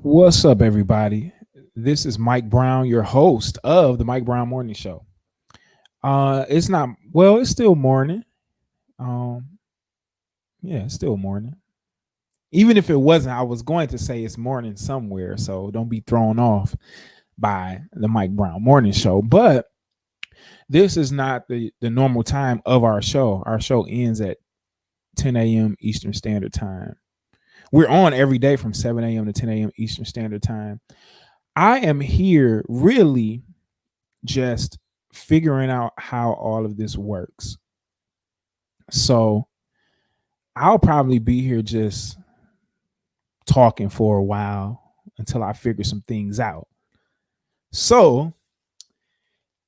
What's up, everybody? This is Mike Brown, your host of the Mike Brown Morning Show. It's not well, it's still morning. Um, yeah, it's still morning. Even if it wasn't, I was going to say it's morning somewhere, so don't be thrown off by the Mike Brown Morning Show. But this is not the normal time of our show. Our show ends at 10 a.m. Eastern Standard Time. We're on every day from 7 a.m. to 10 a.m. Eastern Standard Time. I am here really just figuring out how all of this works. So I'll probably be here just talking for a while until I figure some things out. So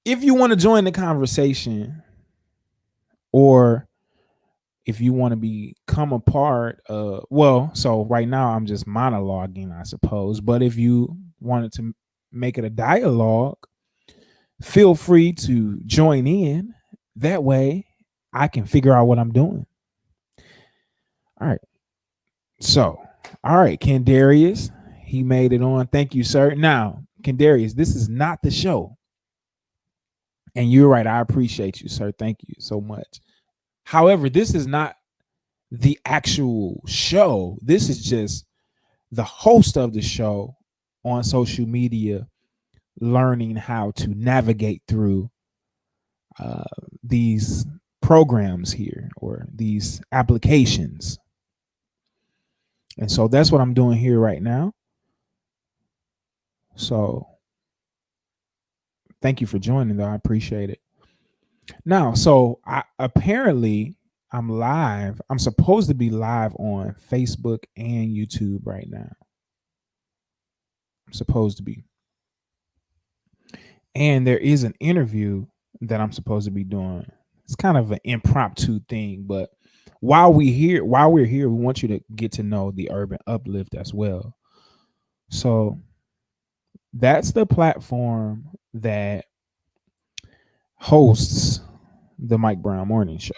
if you want to join the conversation, or if you want to become a part of, well, so right now I'm just monologuing, I suppose. But if you wanted to make it a dialogue, feel free to join in. That way I can figure out what I'm doing. All right. So, all right, Kendarius, he made it on. Thank you, sir. Now, Kendarius, this is not the show. And you're right. I appreciate you, sir. Thank you so much. However, this is not the actual show. This is just the host of the show on social media learning how to navigate through uh, these programs here, or these applications. And so that's what I'm doing here right now. So thank you for joining, though. I appreciate it. Now, so apparently I'm live. I'm supposed to be live on Facebook and YouTube right now. I'm supposed to be. And there is an interview that I'm supposed to be doing. It's kind of an impromptu thing, but while we're here, we want you to get to know the Urban Uplift as well. So that's the platform that hosts the Mike Brown Morning Show.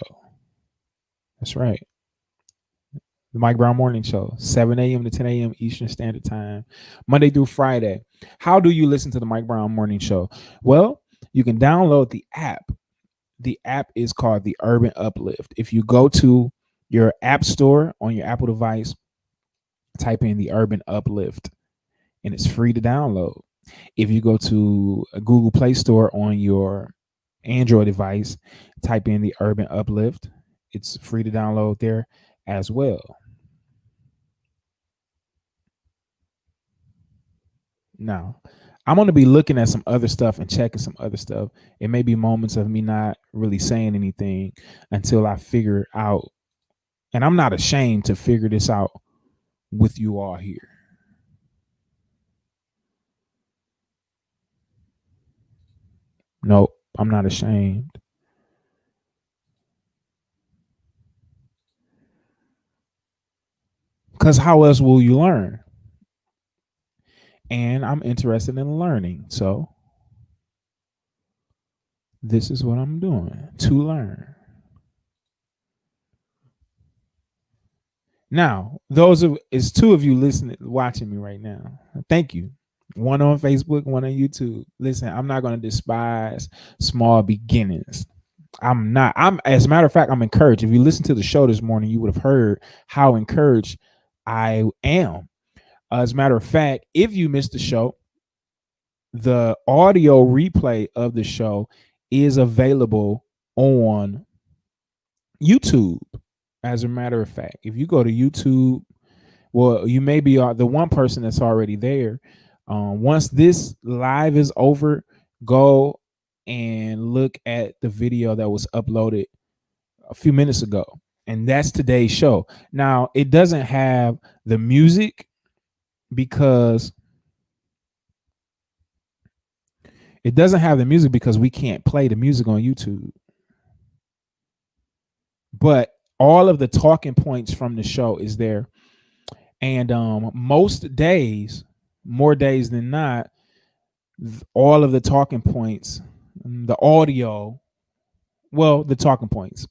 That's right. The Mike Brown Morning Show, 7 a.m. to 10 a.m. Eastern Standard Time, Monday through Friday. How do you listen to the Mike Brown Morning Show? Well, you can download the app. The app is called the Urban Uplift. If you go to your app store on your Apple device, type in the Urban Uplift, and it's free to download. If you go to a Google Play Store on your Android device, type in the Urban Uplift. It's free to download there as well. Now, I'm going to be looking at some other stuff and checking some other stuff. It may be moments of me not really saying anything until I figure out, and I'm not ashamed to figure this out with you all here. Nope, I'm not ashamed. Because how else will you learn? And I'm interested in learning. So this is what I'm doing to learn. Now, it's two of you listening, watching me right now. Thank you. One on Facebook, one on YouTube. Listen, I'm not going to despise small beginnings. I'm not. As a matter of fact, I'm encouraged. If you listened to the show this morning, you would have heard how encouraged I am. As a matter of fact, if you missed the show, the audio replay of the show is available on YouTube. As a matter of fact, if you go to YouTube, well, you may be the one person that's already there. Once this live is over, go and look at the video that was uploaded a few minutes ago. And that's today's show. Now, it doesn't have the music because we can't play the music on YouTube. But all of the talking points from the show is there. And most days, more days than not, all of the talking points, the audio, the talking points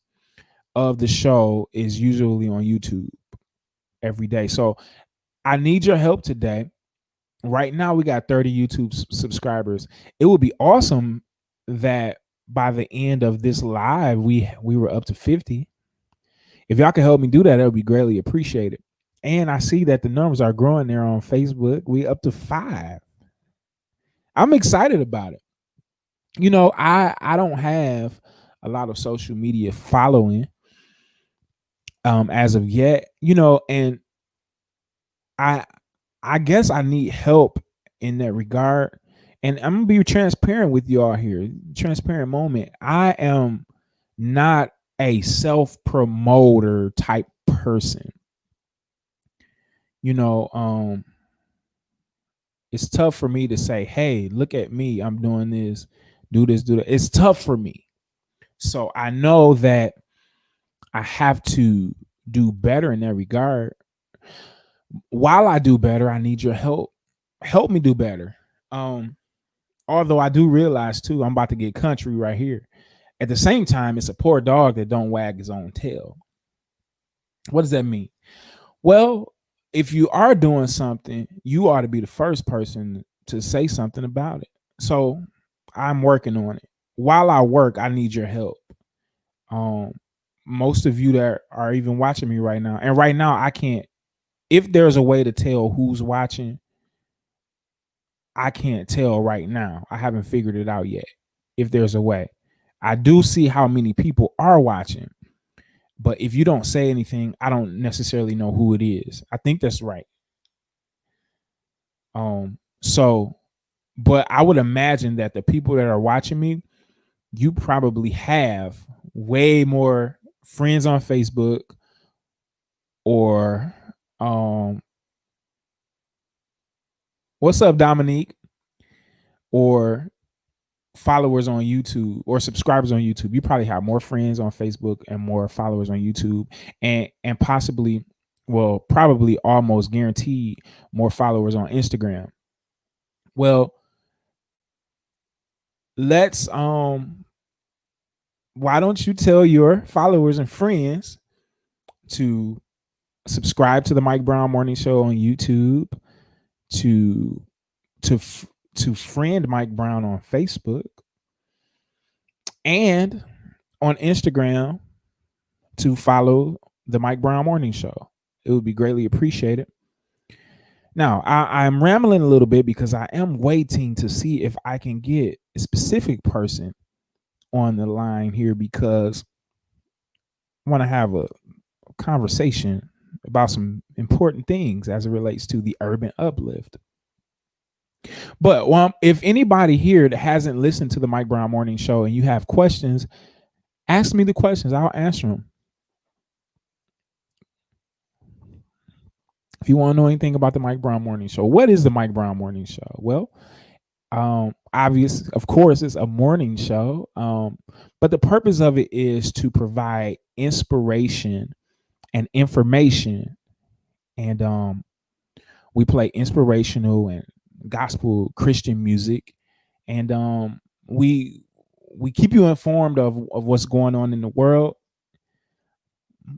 of the show is usually on YouTube every day. So I need your help today. Right now, we got 30 YouTube subscribers. It would be awesome that by the end of this live, we were up to 50. If y'all can help me do that, that would be greatly appreciated. And I see that the numbers are growing there on Facebook. We up to 5. I'm excited about it. You know, I don't have a lot of social media following as of yet, you know, and I guess I need help in that regard. And I'm gonna be transparent with you all here. Transparent moment. I am not a self-promoter type person. You know, it's tough for me to say, hey, look at me, I'm doing this, do this, do that. It's tough for me. So I know that I have to do better in that regard. While I do better, I need your help. Help me do better. Although I do realize too, I'm about to get country right here. At the same time, it's a poor dog that don't wag his own tail. What does that mean? Well, if you are doing something, you ought to be the first person to say something about it. So I'm working on it. While I work, I need your help. Most of you that are even watching me right now, and right now I can't, if there's a way to tell who's watching, I can't tell right now. I haven't figured it out yet. If there's a way, I do see how many people are watching, but if you don't say anything, I don't necessarily know who it is. I think that's right. So, but I would imagine that the people that are watching me, you probably have way more friends on Facebook or what's up, Dominique? Or followers on YouTube or subscribers on YouTube. You probably have more friends on Facebook and more followers on YouTube, and possibly, well, probably almost guaranteed more followers on Instagram. Well, let's why don't you tell your followers and friends to subscribe to the Mike Brown Morning Show on YouTube, to friend Mike Brown on Facebook, and on Instagram to follow the Mike Brown Morning Show. It would be greatly appreciated. Now, I'm rambling a little bit because I am waiting to see if I can get a specific person on the line here, because I want to have a conversation about some important things as it relates to the urban uplift. But if anybody here that hasn't listened to the Mike Brown Morning Show and you have questions, ask me the questions. I'll answer them. If you want to know anything about the Mike Brown Morning Show, what is the Mike Brown Morning Show? Well, obvious, of course, it's a morning show, but the purpose of it is to provide inspiration and information, and we play inspirational and gospel Christian music, and we keep you informed of what's going on in the world.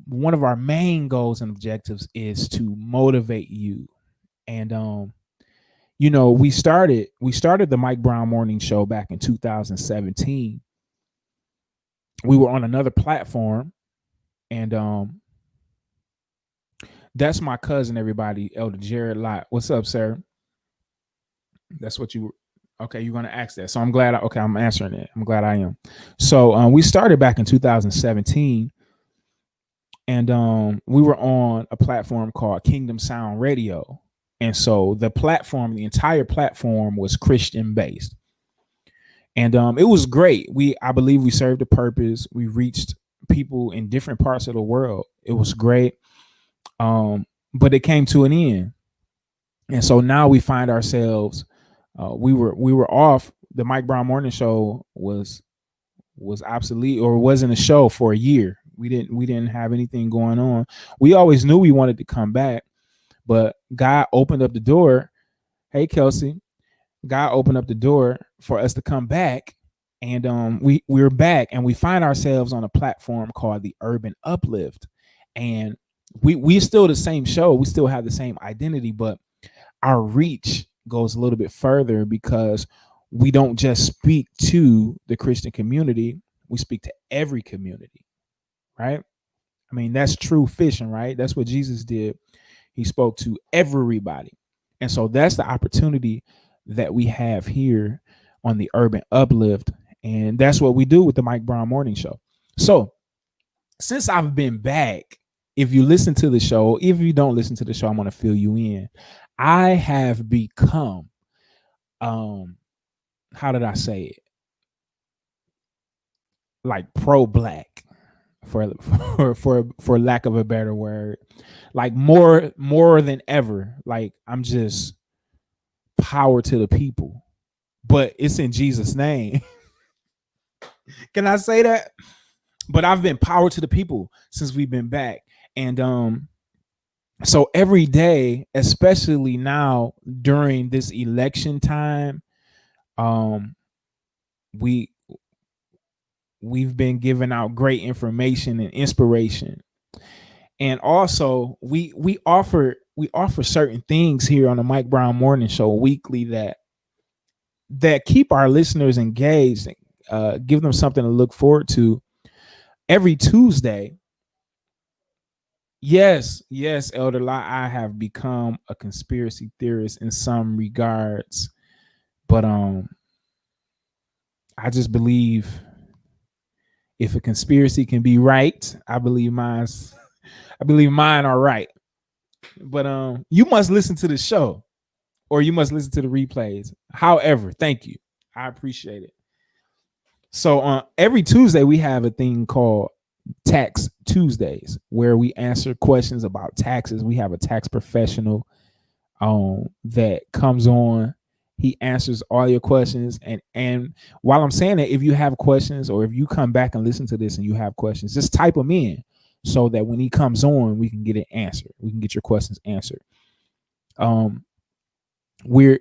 One of our main goals and objectives is to motivate you, and you know, we started the Mike Brown Morning Show back in 2017. We were on another platform, and that's my cousin, everybody, Elder Jared Lott. What's up, sir? That's what you okay, you're gonna ask that. So I'm glad I'm answering it. I'm glad I am. So we started back in 2017, and we were on a platform called Kingdom Sound Radio. And so the entire platform was Christian based. And it was great. I believe we served a purpose. We reached people in different parts of the world. It was great. But it came to an end. And so now we find ourselves, we were off. The Mike Brown Morning Show was obsolete, or wasn't a show for a year. We didn't have anything going on. We always knew we wanted to come back, but God opened up the door. Hey, Kelsey, God opened up the door for us to come back, and we're back, and we find ourselves on a platform called the Urban Uplift, and we still the same show. We still have the same identity, but our reach goes a little bit further because we don't just speak to the Christian community, we speak to every community, right? I mean, that's true fishing, right? That's what Jesus did. He spoke to everybody. And so that's the opportunity that we have here on the Urban Uplift. And that's what we do with the Mike Brown Morning Show. So since I've been back, if you listen to the show, if you don't listen to the show, I'm going to fill you in. I have become, how did I say it? Like pro-black, for lack of a better word, like more than ever. Like I'm just power to the people, but it's in Jesus' name. Can I say that? But I've been power to the people since we've been back, and so every day, especially now during this election time, we we've been giving out great information and inspiration, and also we offer certain things here on the Mike Brown Morning Show weekly that keep our listeners engaged, give them something to look forward to every Tuesday. Yes, Elder Law, I have become a conspiracy theorist in some regards, but I just believe if a conspiracy can be right, I believe mine are right. But you must listen to the show or you must listen to the replays. However, thank you. I appreciate it. So every Tuesday we have a thing called Tax Tuesdays where we answer questions about taxes. We have a tax professional that comes on. He answers all your questions. And while I'm saying that, if you have questions or if you come back and listen to this and you have questions, just type them in so that when he comes on, we can get it answered. We can get your questions answered. We're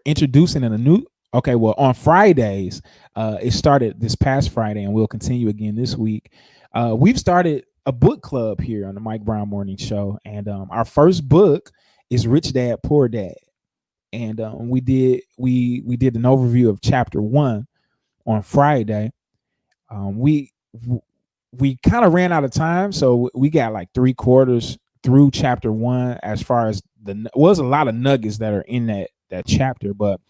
introducing in a new. Okay, well, on Fridays, it started this past Friday, and we'll continue again this week. We've started a book club here on the Mike Brown Morning Show, and our first book is Rich Dad Poor Dad, and we did an overview of chapter 1 on Friday. We kind of ran out of time, so we got like 3/4 through chapter 1. As far as was a lot of nuggets that are in that chapter, but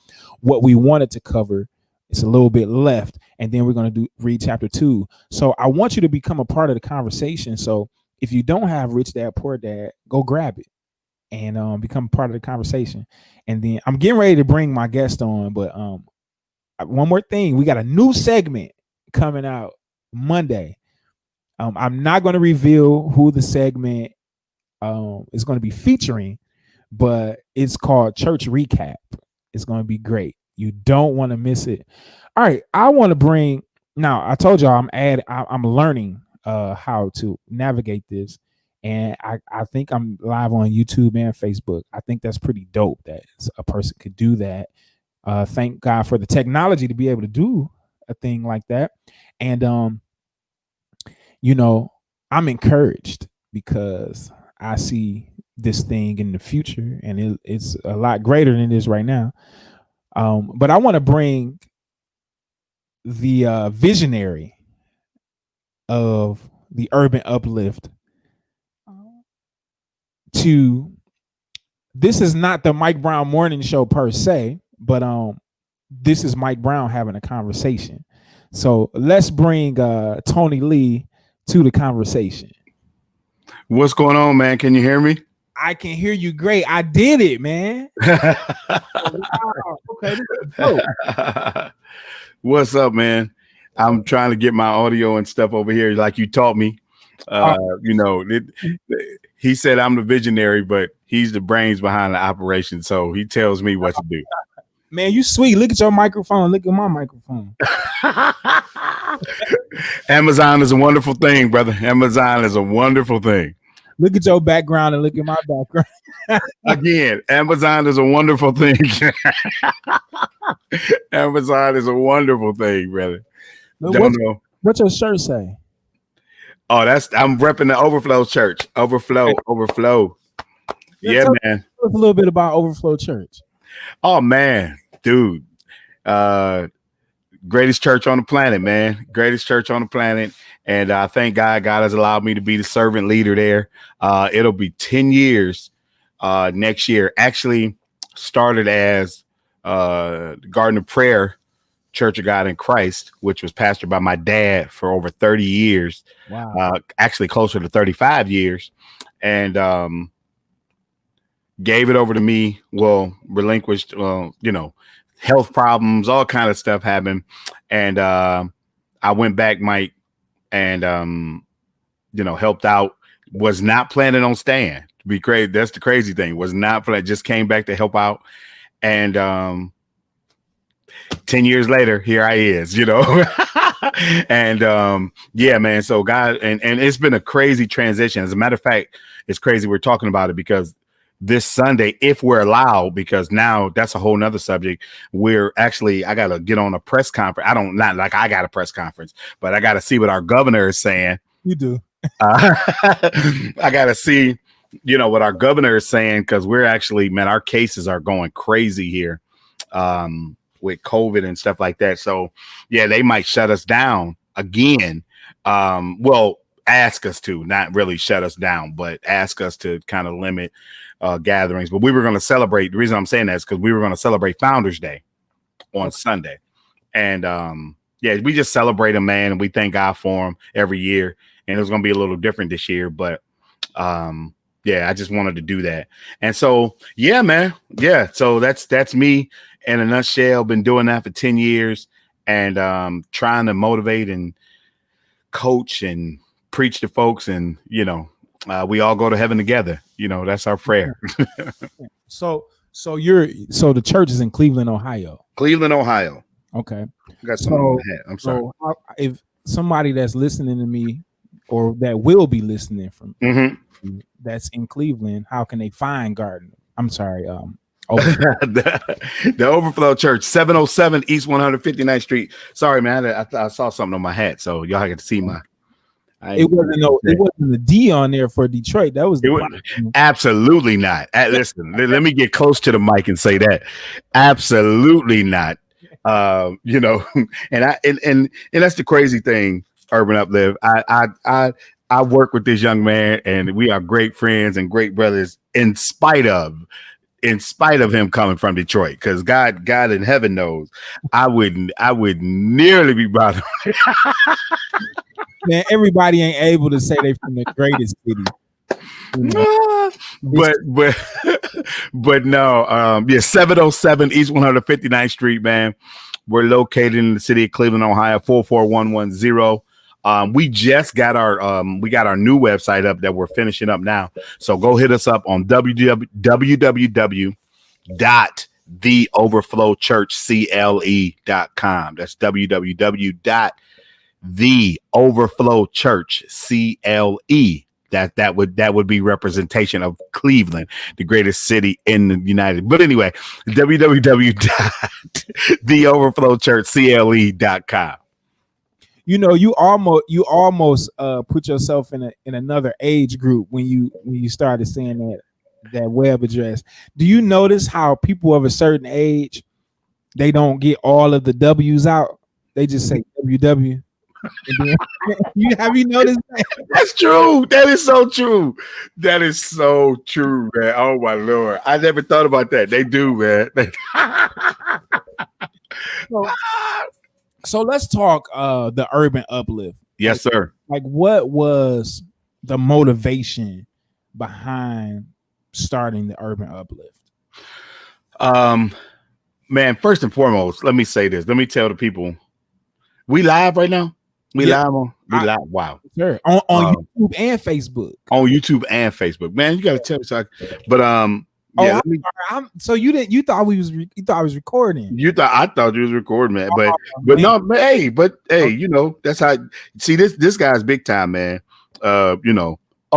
what we wanted to cover is a little bit left, and then we're going to read chapter 2. So I want you to become a part of the conversation. So if you don't have Rich Dad Poor Dad, go grab it and become part of the conversation. And then I'm getting ready to bring my guest on, but one more thing, we got a new segment coming out Monday. I'm not going to reveal who the segment is going to be featuring, but it's called Church Recap. It's going to be great. You don't want to miss it. All right, I want to bring. Now, I told y'all I'm learning how to navigate this, and I think I'm live on YouTube and Facebook. I think that's pretty dope that a person could do that. Thank God for the technology to be able to do a thing like that. And I'm encouraged because I see this thing in the future, and it's a lot greater than it is right now. But I want to bring the visionary of the Urban Uplift to. This is not the Mike Brown Morning Show per se, but this is Mike Brown having a conversation. So let's bring Tony Lee to the conversation. What's going on, man? Can you hear me? I can hear you great. I did it, man. Wow. Okay. What's up, man? I'm trying to get my audio and stuff over here like you taught me. He said I'm the visionary, but he's the brains behind the operation. So he tells me what to do. Man, you sweet. Look at your microphone. Look at my microphone. Amazon is a wonderful thing, brother. Amazon is a wonderful thing. Look at your background and look at my background. Again, Amazon is a wonderful thing. Amazon is a wonderful thing, brother. What's your shirt say? Oh, I'm repping the Overflow Church. Overflow. Yeah, man. Tell us a little bit about Overflow Church. Oh man, dude. Greatest church on the planet, man. Greatest church on the planet. And thank God has allowed me to be the servant leader there. It'll be 10 years next year. Actually started as Garden of Prayer Church of God in Christ, which was pastored by my dad for over 30 years. Wow. Actually closer to 35 years. And gave it over to me. Well, relinquished, health problems, all kind of stuff happened. And I went back, Mike, and helped out. Was not planning on staying. To be crazy, that's the crazy thing. Was not planning. Just came back to help out. And 10 years later, here I is, and yeah, man. So God, and it's been a crazy transition. As a matter of fact, it's crazy we're talking about it because this Sunday, if we're allowed, because now that's a whole nother subject. I got to get on a press conference. Not like I got a press conference, but I got to see what our governor is saying. You do. I got to see, what our governor is saying, because we're actually, man, our cases are going crazy here with COVID and stuff like that. So, yeah, they might shut us down again. Well, ask us to, not really shut us down, but ask us to kind of limit gatherings. But we were going to celebrate. The reason I'm saying that is because we were going to celebrate Founders Day on Sunday. And yeah, we just celebrate them, man. And we thank God for them every year. And it was going to be a little different this year. But yeah, I just wanted to do that. And so, yeah, man. Yeah. So that's me in a nutshell. Been doing that for 10 years and trying to motivate and coach and preach to folks. And, we all go to heaven together. That's our prayer. So the church is in Cleveland, Ohio. Cleveland, Ohio. Okay. Got something in my head. I'm sorry. So if somebody that's listening to me or that will be listening from that's in Cleveland, how can they find Garden? I'm sorry. The Overflow Church, 707 East 159th Street. Sorry, man. I saw something on my hat, so y'all had to see my. It wasn't a D on there for Detroit. That was absolutely not. Listen, let me get close to the mic and say that. Absolutely not. And that's the crazy thing, Urban Uplift. I work with this young man, and we are great friends and great brothers in spite of him coming from Detroit, because God in heaven knows I would nearly be bothered. Man, everybody ain't able to say they from the greatest city. But no, 707 East 159th Street, man. We're located in the city of Cleveland, Ohio, 44110. We just got our new website up that we're finishing up now. So go hit us up on www.theoverflowchurchcle.com. That's www.theoverflowchurchcle. That would be representation of Cleveland, the greatest city in the United. But anyway, www.theoverflowchurchcle.com. You almost put yourself in another age group when you started saying that web address. Do you notice how people of a certain age, they don't get all of the W's out? They just say WW. Have you noticed that? That's true. That is so true. That is so true, man. Oh my Lord. I never thought about that. They do, man. So let's talk the Urban Uplift. Yes, sir. Like, what was the motivation behind starting the Urban Uplift? Man, first and foremost, let me say this. Let me tell the people, we live right now. We live. Wow. Sure. On YouTube and Facebook. On YouTube and Facebook. Man, you gotta tell me so. So you thought I was recording. I thought you was recording, man. But hey, that's how. See, this guy's big time, man. Oh,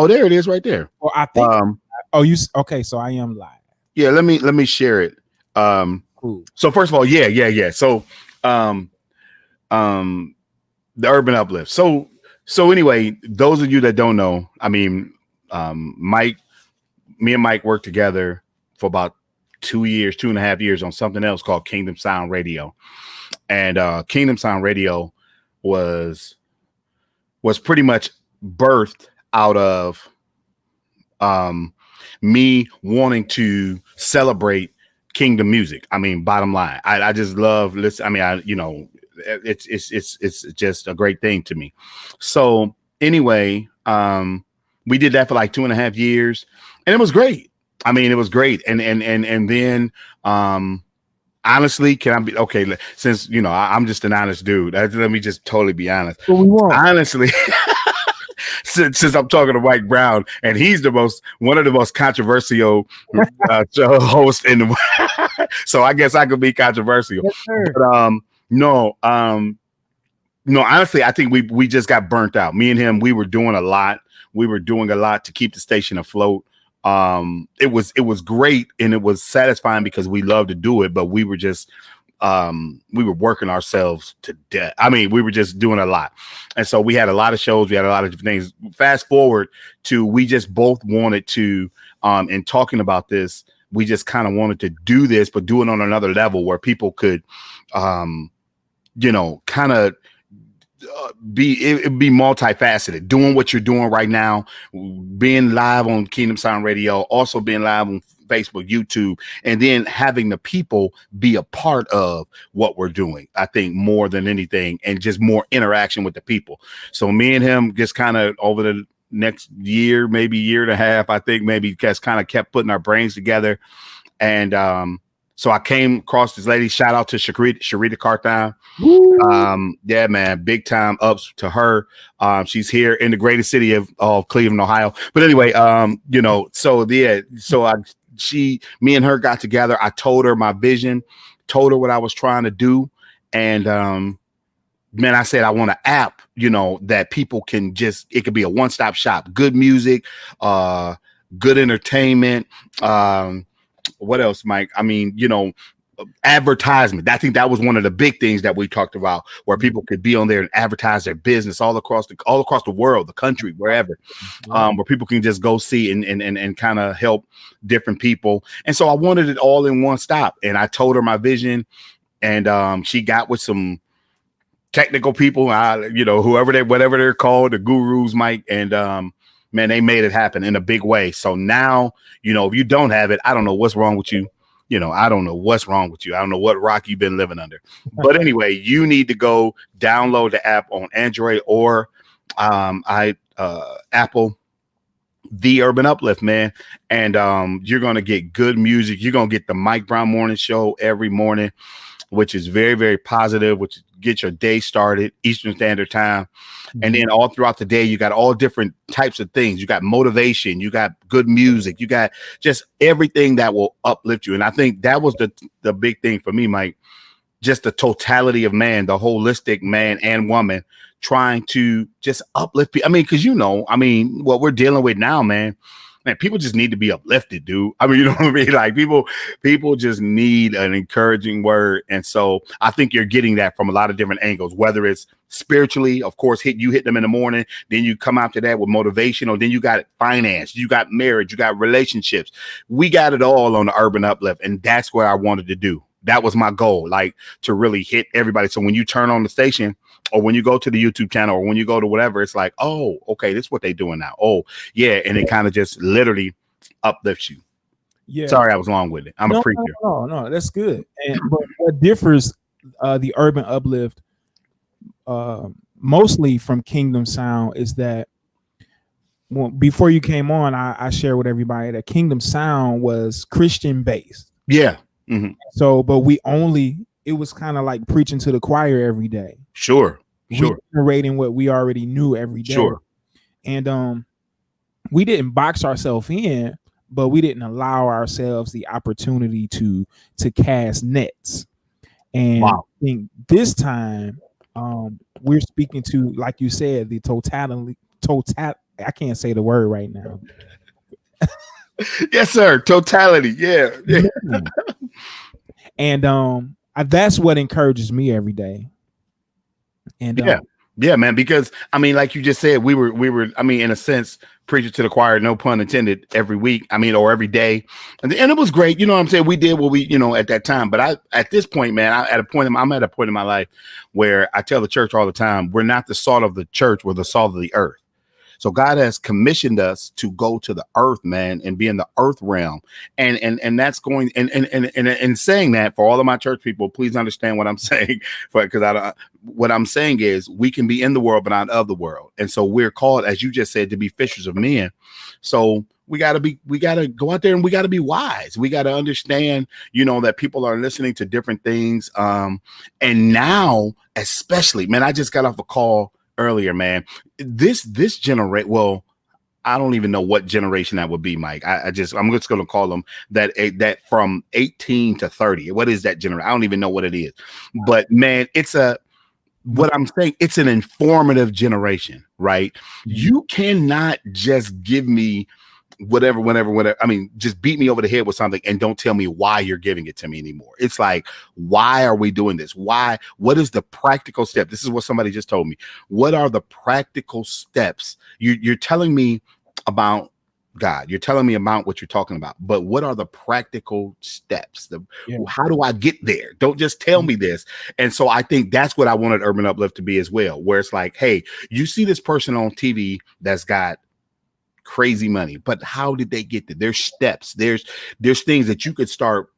there it is, right there. Well, I think. Okay? So I am live. Yeah, let me share it. Cool. So first of all, yeah. So, the Urban Uplift. So anyway, those of you that don't know, I mean, me and Mike worked together for about 2 years, 2.5 years on something else called Kingdom Sound Radio. And Kingdom Sound Radio was pretty much birthed out of me wanting to celebrate kingdom music. I mean, bottom line, I just love listen. I mean, it's just a great thing to me. So anyway, we did that for like 2.5 years, and it was great. I mean, it was great. And then honestly, can I be okay? Since I'm just an honest dude. Let me just totally be honest. What we want. Honestly. Since I'm talking to Mike Brown, and he's one of the most controversial hosts in the so I guess I could be controversial. Yes, sir. But no, honestly, I think we just got burnt out. Me and him, we were doing a lot. We were doing a lot to keep the station afloat. It was great, and it was satisfying because we love to do it, but we were just we were working ourselves to death. I mean, we were just doing a lot. And so we had a lot of shows. We had a lot of different things. Fast forward to, we just both wanted to, in talking about this, we just kind of wanted to do this, but do it on another level where people could, kind of be multifaceted, doing what you're doing right now, being live on Kingdom Sound Radio, also being live on Facebook, YouTube, and then having the people be a part of what we're doing. I think more than anything, and just more interaction with the people. So me and him just kind of over the next year, maybe year and a half, I think maybe just kind of kept putting our brains together. And so I came across this lady. Shout out to Sharita Carthon. Yeah, man, big time ups to her. She's here in the greatest city of Cleveland, Ohio. But anyway, so yeah, me and her got together. I told her my vision, told her what I was trying to do. And man, I said, I want an app, that people can it could be a one-stop shop, good music, good entertainment. What else, Mike? I mean, advertisement. I think that was one of the big things that we talked about, where people could be on there and advertise their business all across the world, the country, wherever, where people can just go see and kind of help different people. And so I wanted it all in one stop. And I told her my vision, and she got with some technical people, whatever they're called, the gurus, Mike, and man, they made it happen in a big way. So now, if you don't have it, I don't know what's wrong with you. I don't know what's wrong with you. I don't know what rock you've been living under. But anyway, you need to go download the app on Android or Apple, The Urban Uplift, man. And you're going to get good music. You're going to get the Mike Brown Morning Show every morning, which is very, very positive, which get your day started, Eastern Standard Time. And then all throughout the day, you got all different types of things. You got motivation, you got good music, you got just everything that will uplift you. And I think that was the big thing for me, Mike, just the totality of man, the holistic man and woman trying to just uplift people. I mean, because what we're dealing with now, man, people just need to be uplifted, dude. I mean, you know what I mean? Like people just need an encouraging word. And so I think you're getting that from a lot of different angles, whether it's spiritually, of course, hit them in the morning. Then you come after that with motivation, or then you got finance, you got marriage, you got relationships. We got it all on the Urban Uplift. And that's what I wanted to do. That was my goal, like to really hit everybody. So when you turn on the station, or when you go to the YouTube channel, or when you go to whatever, it's like, oh, okay, this is what they're doing now. Oh, yeah. And it kind of just literally uplifts you. Yeah. Sorry, I was long with it. I'm a preacher. No, that's good. But what differs the Urban Uplift mostly from Kingdom Sound is that before you came on, I shared with everybody that Kingdom Sound was Christian based. Yeah. Mm-hmm. So, but it was kind of like preaching to the choir every day. Sure. Reiterating what we already knew every day. Sure. And we didn't box ourselves in, but we didn't allow ourselves the opportunity to cast nets. And wow. I think this time we're speaking to, like you said, the totality. I can't say the word right now. Yes, sir. Totality. Yeah. And that's what encourages me every day. And Yeah, man, because I mean, like you just said, we were, I mean, in a sense, preaching to the choir, no pun intended, every week, I mean, or every day. And it was great. You know what I'm saying? We did what we, at that time. But at this point, man, I'm at a point in my life where I tell the church all the time, we're not the salt of the church, we're the salt of the earth. So God has commissioned us to go to the earth, man, and be in the earth realm. And that's going and saying that, for all of my church people, please understand what I'm saying. What I'm saying is we can be in the world, but not of the world. And so we're called, as you just said, to be fishers of men. So we got to go out there and we got to be wise. We got to understand, that people are listening to different things. And now, especially, man, I just got off a call earlier, man. This generation, well, I don't even know what generation that would be, Mike. I'm just going to call them that from 18 to 30. What is that generation? I don't even know what it is. But man, what I'm saying, it's an informative generation, right? You cannot just give me whatever. I mean, just beat me over the head with something and don't tell me why you're giving it to me anymore. It's like, why are we doing this? Why? What is the practical step? This is what somebody just told me. What are the practical steps? You're telling me about God. You're telling me about what you're talking about, but what are the practical steps? How do I get there? Don't just tell me this. And so I think that's what I wanted Urban Uplift to be as well, where it's like, hey, you see this person on TV that's got crazy money, but how did they get there? There's steps. There's things that you could start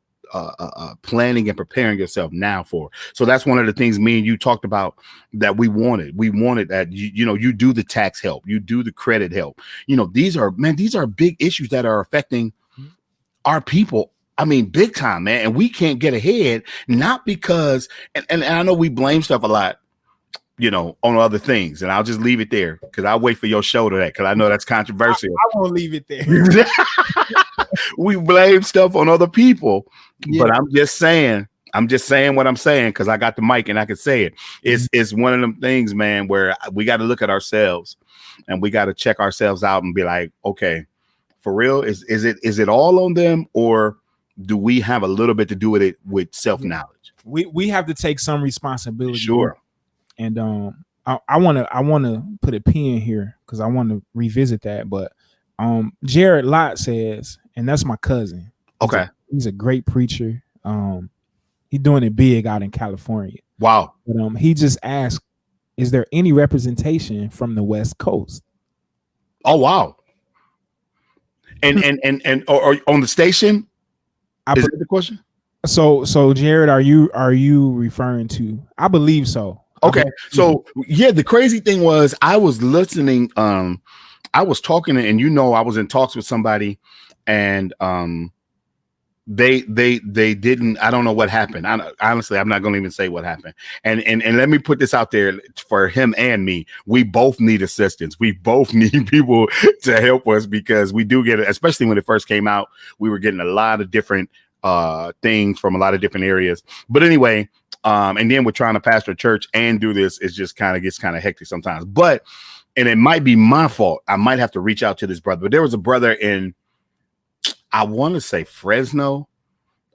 planning and preparing yourself now for. So that's one of the things me and you talked about that we wanted that, you do the tax help, you do the credit help. These are big issues that are affecting our people. I mean, big time, man. And we can't get ahead, not because, and I know we blame stuff a lot, on other things. And I'll just leave it there because I'll wait for your show to that, because I know that's controversial. I won't leave it there. We blame stuff on other people, but I'm just saying what I'm saying because I got the mic and I can say it. It's one of them things, man, where we got to look at ourselves and we got to check ourselves out and be like, okay, for real, is it all on them, or do we have a little bit to do with it with self-knowledge? We have to take some responsibility. Sure. And I want to put a pin here because I want to revisit that. But Jared Lott says, and that's my cousin. Okay. He's a great preacher. He's doing it big out in California. Wow. But he just asked, is there any representation from the West Coast? Oh wow. And or on the station? Is that the question? So Jared, are you referring to? I believe so. Okay. So yeah, the crazy thing was I was listening. I was talking, and I was in talks with somebody, and they didn't. I don't know what happened. Honestly, I'm not going to even say what happened. And let me put this out there for him and me. We both need assistance. We both need people to help us, because we do get it, especially when it first came out. We were getting a lot of different things from a lot of different areas. But anyway, and then we're trying to pastor a church and do this. It just gets kind of hectic sometimes. But and it might be my fault. I might have to reach out to this brother. But there was a brother in, I want to say Fresno.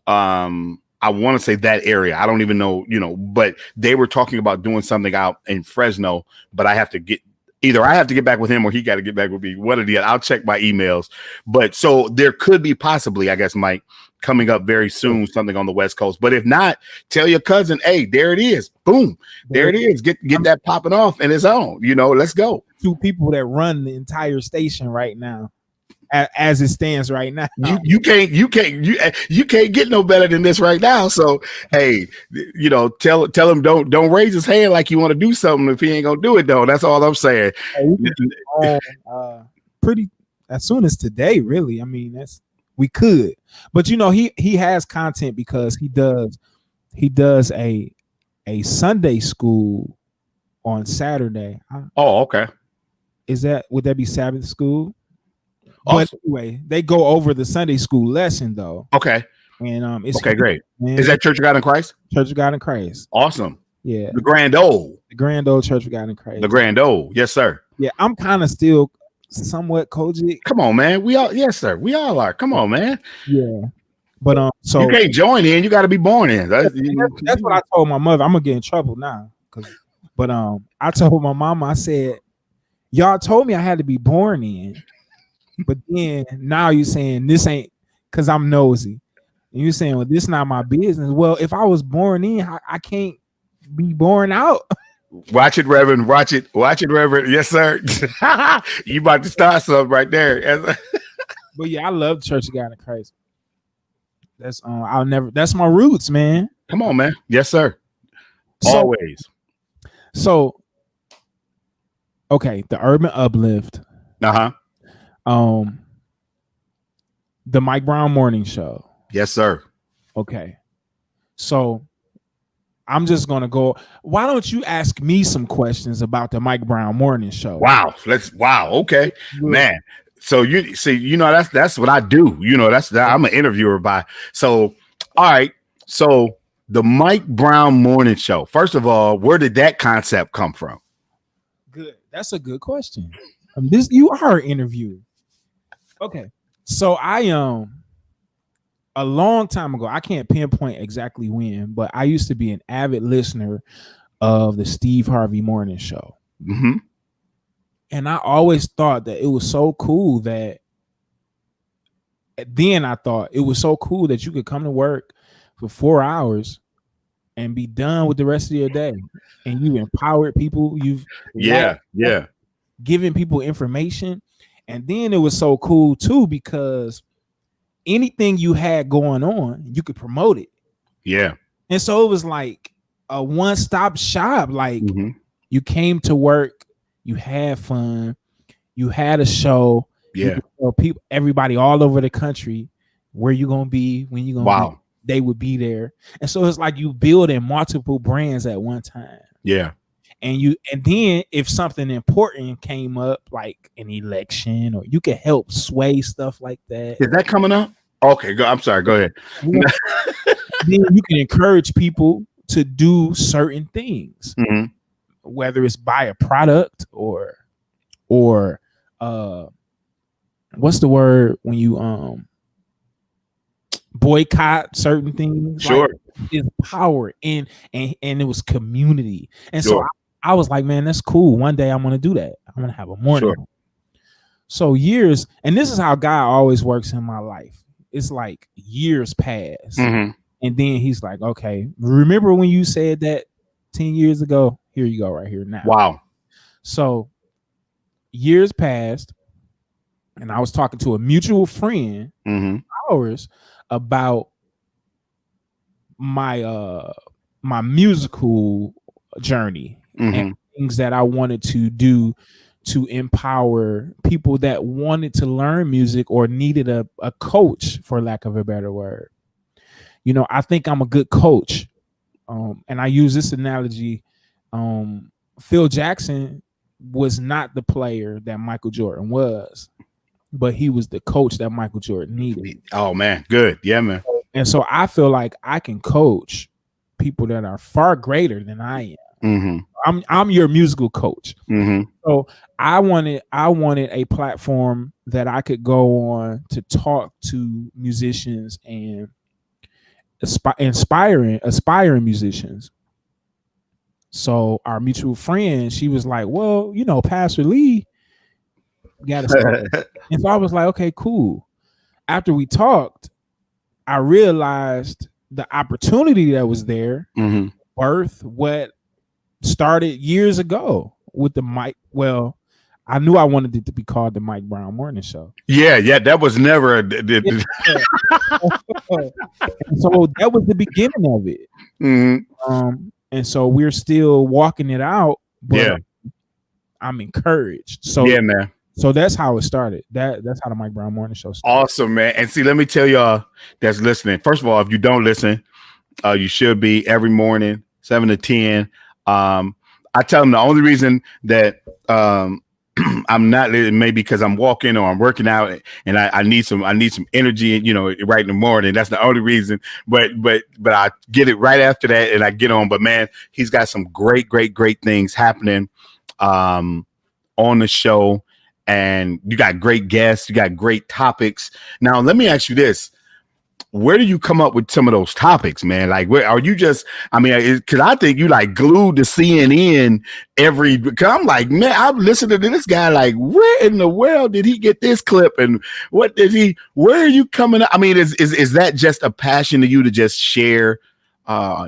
I want to say that area. I don't even know, but they were talking about doing something out in Fresno, but I have to get back with him or he got to get back with me. What are the, I'll check my emails. But so there could be possibly, I guess, Mike, coming up very soon, something on the West Coast. But if not, tell your cousin, hey, there it is. Boom. There it is. Get that popping off in its own, let's go. Two people that run the entire station right now, as it stands right now. You can't get no better than this right now. So hey, tell him don't raise his hand like you want to do something if he ain't gonna do it though. That's all I'm saying. Pretty as soon as today, really. I mean, we could, but he has content because he does a Sunday school on Saturday. Oh, okay. Would that be Sabbath school? Awesome. But anyway, they go over the Sunday school lesson though. Okay. And it's okay, great. Is that Church of God in Christ? Church of God in Christ. Awesome. Yeah. The Grand Old Church of God in Christ. The Grand Old. Yes, sir. Yeah, I'm kind of still somewhat Kojic. Come on, man. Yes, sir. We all are. Come on, man. Yeah. But so you can't join in, you got to be born in. That's what I told my mother. I'm gonna get in trouble now because But I told my mama, I said, y'all told me I had to be born in, but then now you saying this ain't because I'm nosy. And you saying, well, this not my business. Well, if I was born in, I can't be born out. Watch it, Reverend. Watch it, Reverend. Yes, sir. You about to start something right there. But yeah, I love the Church of God in Christ. That's that's my roots, man. Come on, man. Yes, sir. So, Always. So okay, the Urban Uplift. Uh-huh. The Mike Brown Morning Show. Yes, sir. Okay. So I'm just gonna go. Why don't you ask me some questions about the Mike Brown Morning Show? Wow. Okay. Man. So you see, you know, that's what I do. You know, I'm an interviewer by. So, all right. So the Mike Brown Morning Show. First of all, where did that concept come from? Good. That's a good question. You are an interviewer. Okay. So I a long time ago, I can't pinpoint exactly when, but I used to be an avid listener of the Steve Harvey Morning Show. Mm-hmm. And I always thought that it was so cool that then I thought it was so cool that you could come to work for 4 hours and be done with the rest of your day. And you empowered people. You've given people information. And then it was so cool too, because anything you had going on, you could promote it. Yeah. And so it was like a one-stop shop. Like you came to work, you had fun, you had a show. Yeah. People, everybody all over the country, where you gonna be, when you gonna be, they would be there. And so it's like you building multiple brands at one time. Yeah. And then if something important came up, like an election, or you could help sway stuff like that. Is that coming up? Okay, I'm sorry. Go ahead. Then you can encourage people to do certain things, whether it's buy a product or what's the word when you boycott certain things. Sure. Like, it's power and it was community. And so I was like, man, that's cool. One day I'm gonna do that. I'm gonna have a morning. Sure. So years, and this is how God always works in my life. It's like years pass, and then he's like, okay, remember when you said that 10 years ago? Here you go, right here now. Wow. So years passed, and I was talking to a mutual friend of ours about my my musical journey and things that I wanted to do to empower people that wanted to learn music or needed a coach, for lack of a better word. You know, I think I'm a good coach. And I use this analogy. Phil Jackson was not the player that Michael Jordan was, but he was the coach that Michael Jordan needed. Oh, man. Good. Yeah, man. And so I feel like I can coach people that are far greater than I am. I'm your musical coach. So I wanted a platform that I could go on to talk to musicians and aspiring musicians. So our mutual friend, she was like, well, you know, Pastor Lee got to start. And so I was like, okay, cool. After we talked, I realized the opportunity that was there, birth what started years ago with the Mike. Well, I knew I wanted it to be called the Mike Brown Morning Show. Yeah, that was never so that was the beginning of it. And so we're still walking it out, but I'm encouraged. So yeah, man. So that's how it started. That's how the Mike Brown Morning Show started. Awesome, man. And see, let me tell y'all that's listening. First of all, if you don't listen, you should be every morning, 7 to 10. I tell them the only reason that I'm not maybe because I'm walking or I'm working out and I need some energy, you know, right in the morning. That's the only reason. But I get it right after that and I get on. But man, he's got some great things happening on the show. And you got great guests, you got great topics. Now, let me ask you this. where do you come up with some of those topics, man? Like, where are you just, I mean, because I think you like glued to CNN because I'm like, man, I'm listening to this guy, like, where in the world did he get this clip? And where are you coming up? I mean, is that just a passion to you to just share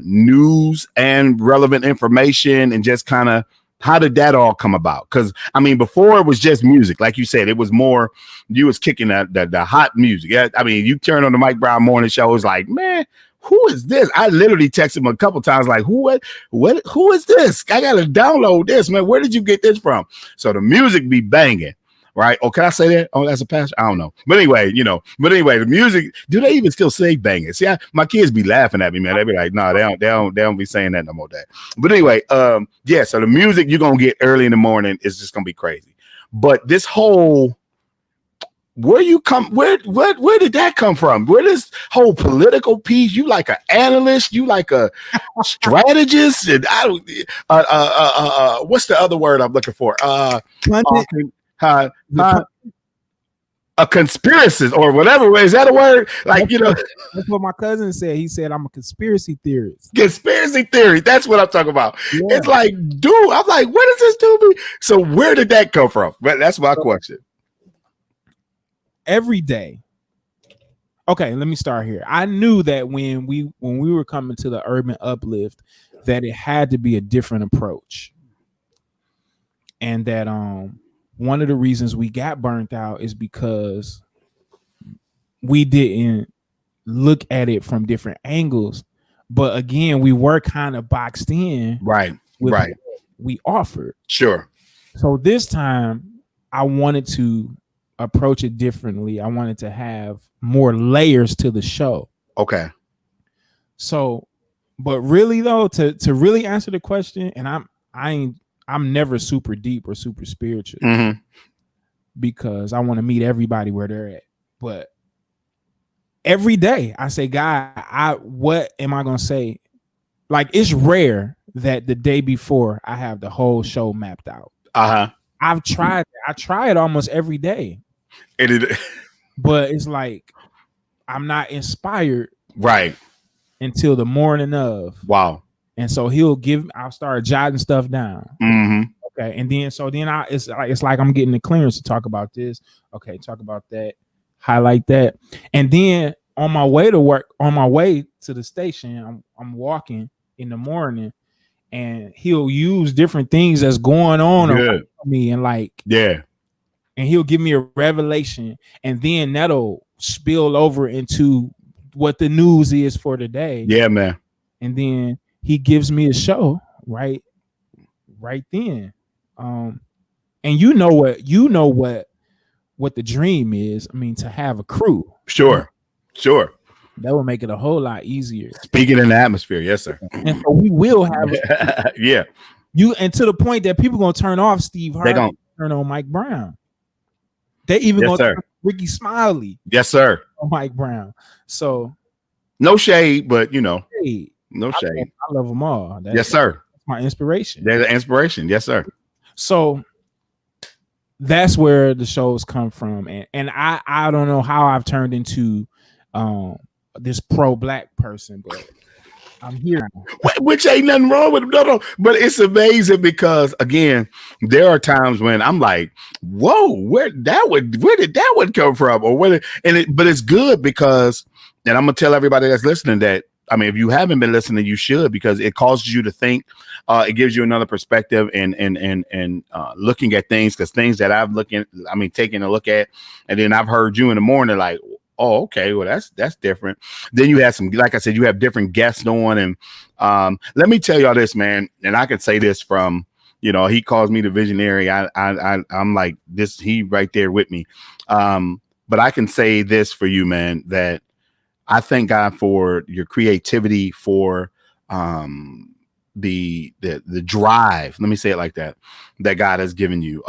news and relevant information and just kind of, how did that all come about? Because I mean, before it was just music, like you said, it was more you was kicking the hot music. Yeah, I mean, you turn on the Mike Brown Morning Show, it's like, man, who is this? I literally texted him a couple times, like, who is this? I gotta download this, man. Where did you get this from? So the music be banging. Right? Oh, can I say that? Oh, that's a passion. I don't know. But anyway, the music, do they even still say banging? See, my kids be laughing at me, man. They be like, no, they don't be saying that no more, Dad. But anyway, yeah, so the music you're gonna get early in the morning is just gonna be crazy. But this whole where did that come from? Where this whole political piece? You like an analyst? You like a strategist? And I don't what's the other word I'm looking for? A conspiracist or whatever. Is that a word? Like, that's what my cousin said. He said, I'm a conspiracy theorist. Conspiracy theory. That's what I'm talking about. Yeah. It's like, dude, I'm like, what does this do me? So where did that come from? But that's my question. Every day. Okay, let me start here. I knew that when we were coming to the urban uplift, that it had to be a different approach. And that one of the reasons we got burnt out is because we didn't look at it from different angles. But again, we were kind of boxed in. Right. What we offered. Sure. So this time I wanted to approach it differently. I wanted to have more layers to the show. Okay. So, but really though, to really answer the question, and I'm never super deep or super spiritual because I want to meet everybody where they're at. But every day I say, God, what am I going to say? Like, it's rare that the day before I have the whole show mapped out. I've tried. I try it almost every day. But it's like, I'm not inspired. Right. Until the morning of. Wow. And so I'll start jotting stuff down. Okay. And then, it's like I'm getting the clearance to talk about this. Okay. Talk about that. Highlight that. And then on my way to work, on my way to the station, I'm walking in the morning and he'll use different things that's going on around me and and he'll give me a revelation and then that'll spill over into what the news is for the day. Yeah, man. And then he gives me a show right then. And you know what the dream is. I mean, to have a crew. Sure. That will make it a whole lot easier. Speaking in the atmosphere, yes, sir. And so we will have and to the point that people gonna turn off Steve Harvey, turn on Mike Brown. They even gonna turn Ricky Smiley. Yes, sir. On Mike Brown. So no shade, but no shade. I love them all. Yes, sir. That's my inspiration. They're the inspiration. Yes, sir. So that's where the shows come from. And I don't know how I've turned into this pro-black person, but I'm here. Which ain't nothing wrong with it. No. But it's amazing because again, there are times when I'm like, whoa, where did that one come from? But it's good because, and I'm gonna tell everybody that's listening that, I mean, if you haven't been listening, you should, because it causes you to think. It gives you another perspective and looking at things, because things that taking a look at, and then I've heard you in the morning like, oh, okay, well that's different. Then you have some, like I said, you have different guests on, and let me tell y'all this, man, and I can say this from, he calls me the visionary. I'm like this, he right there with me. But I can say this for you, man, that I thank God for your creativity, for the drive. Let me say it like that God has given you.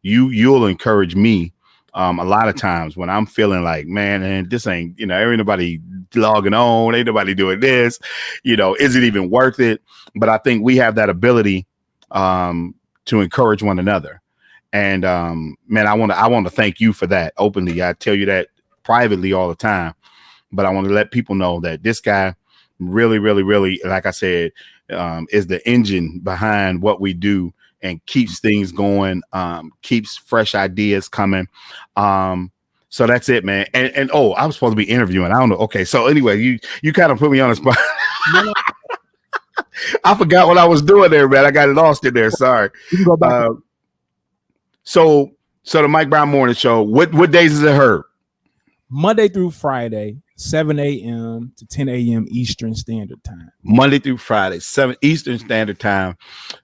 You'll encourage me a lot of times when I'm feeling like, man, and this ain't, ain't nobody logging on, ain't nobody doing this, is it even worth it? But I think we have that ability to encourage one another. And man, I want to thank you for that openly. I tell you that privately all the time. but I want to let people know that this guy really, really, really, like I said, is the engine behind what we do and keeps things going, keeps fresh ideas coming. So that's it, man. And oh, I was supposed to be interviewing. I don't know. Okay, so anyway, you kind of put me on the spot. I forgot what I was doing there, man. I got lost in there. Sorry. You can go back. So the Mike Brown Morning Show. What days is it heard? Monday through Friday, 7 a.m. to 10 a.m. Eastern Standard Time. Monday through Friday, 7 Eastern Standard Time.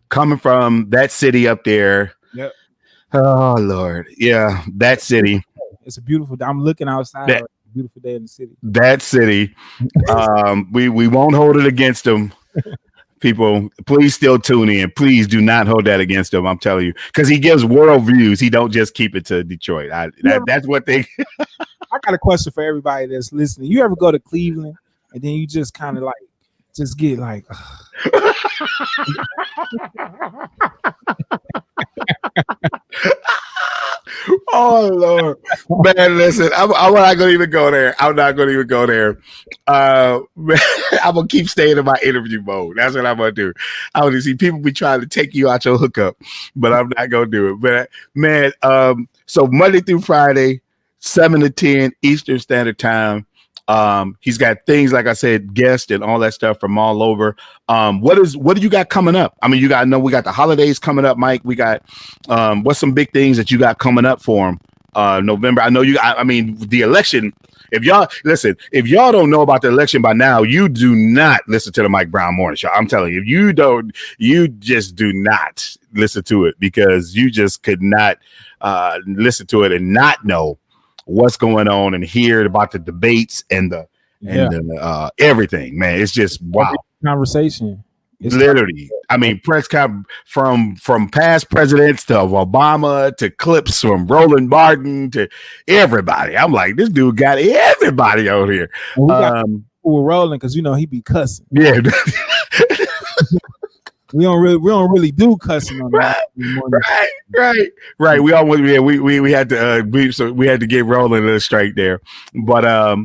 Coming from that city up there. Yep. Oh Lord, yeah, that city. It's a beautiful day. I'm looking outside. It's a beautiful day in the city. That city. We won't hold it against them. People, please still tune in. Please do not hold that against him. I'm telling you, because he gives world views. He don't just keep it to Detroit. That's what they. I got a question for everybody that's listening. You ever go to Cleveland and then you just kind of like just get like. Oh Lord, man! Listen, I'm not gonna even go there. I'm not gonna even go there. I'm gonna keep staying in my interview mode. That's what I'm gonna do. I want to see people be trying to take you out your hookup, but I'm not gonna do it. But man, so Monday through Friday, 7 to 10 Eastern Standard Time. He's got things like I said, guests and all that stuff from all over. What do you got coming up? I mean, you got know we got the holidays coming up, Mike. We got what's some big things that you got coming up for him? November. I know you. I mean, the election. If y'all don't know about the election by now, you do not listen to the Mike Brown Morning Show. I'm telling you, if you don't, you just do not listen to it because you just could not listen to it and not know what's going on and hear about the debates and the everything, man. It's just wow. Conversation. It's literally. I mean, press from past presidents to Obama to clips from Roland Martin to everybody. I'm like, this dude got everybody out here. We're rolling because he be cussing. Yeah. We don't really do cussing on right. We all we had to get rolling straight there. But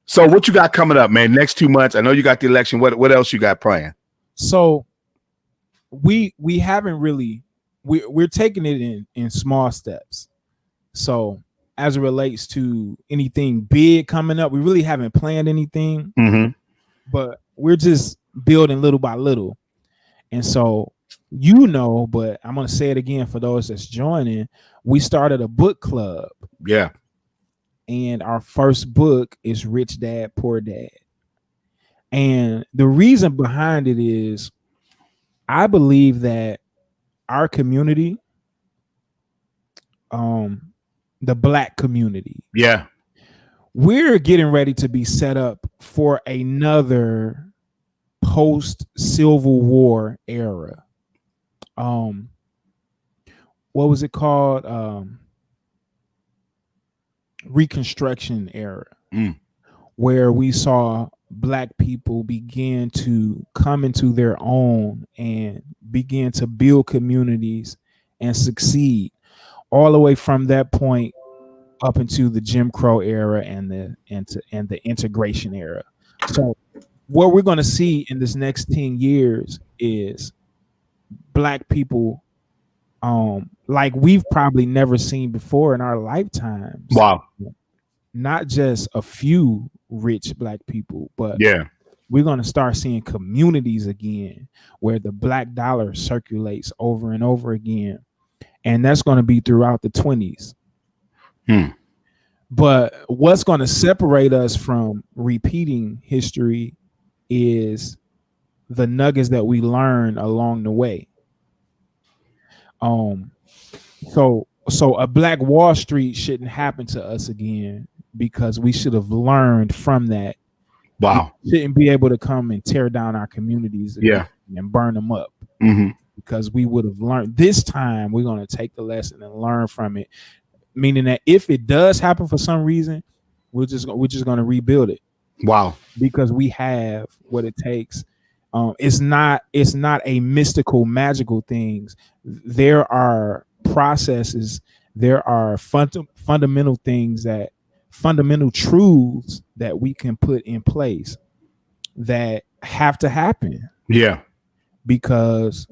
so what you got coming up, man? Next 2 months. I know you got the election. What else you got planned? So we haven't really we're taking it in small steps. So as it relates to anything big coming up, we really haven't planned anything, but we're just building little by little. And so, but I'm going to say it again for those that's joining. We started a book club. Yeah. And our first book is Rich Dad, Poor Dad. And the reason behind it is I believe that our community, the Black community. Yeah. We're getting ready to be set up for another post-Civil War era. What was it called? Reconstruction era, where we saw Black people begin to come into their own and begin to build communities and succeed, all the way from that point up into the Jim Crow era and the integration era. So what we're going to see in this next 10 years is Black people like we've probably never seen before in our lifetimes. Wow. Not just a few rich Black people, but we're going to start seeing communities again where the Black dollar circulates over and over again. And that's going to be throughout the 20s. But what's going to separate us from repeating history is the nuggets that we learn along the way. So a Black Wall Street shouldn't happen to us again because we should have learned from that. Wow. We shouldn't be able to come and tear down our communities and burn them up because we would have learned. This time we're going to take the lesson and learn from it, meaning that if it does happen for some reason, we're just going to rebuild it. Wow. Because we have what it takes. It's not a mystical, magical things. There are processes. There are fundamental things that fundamental truths that we can put in place that have to happen Yeah. because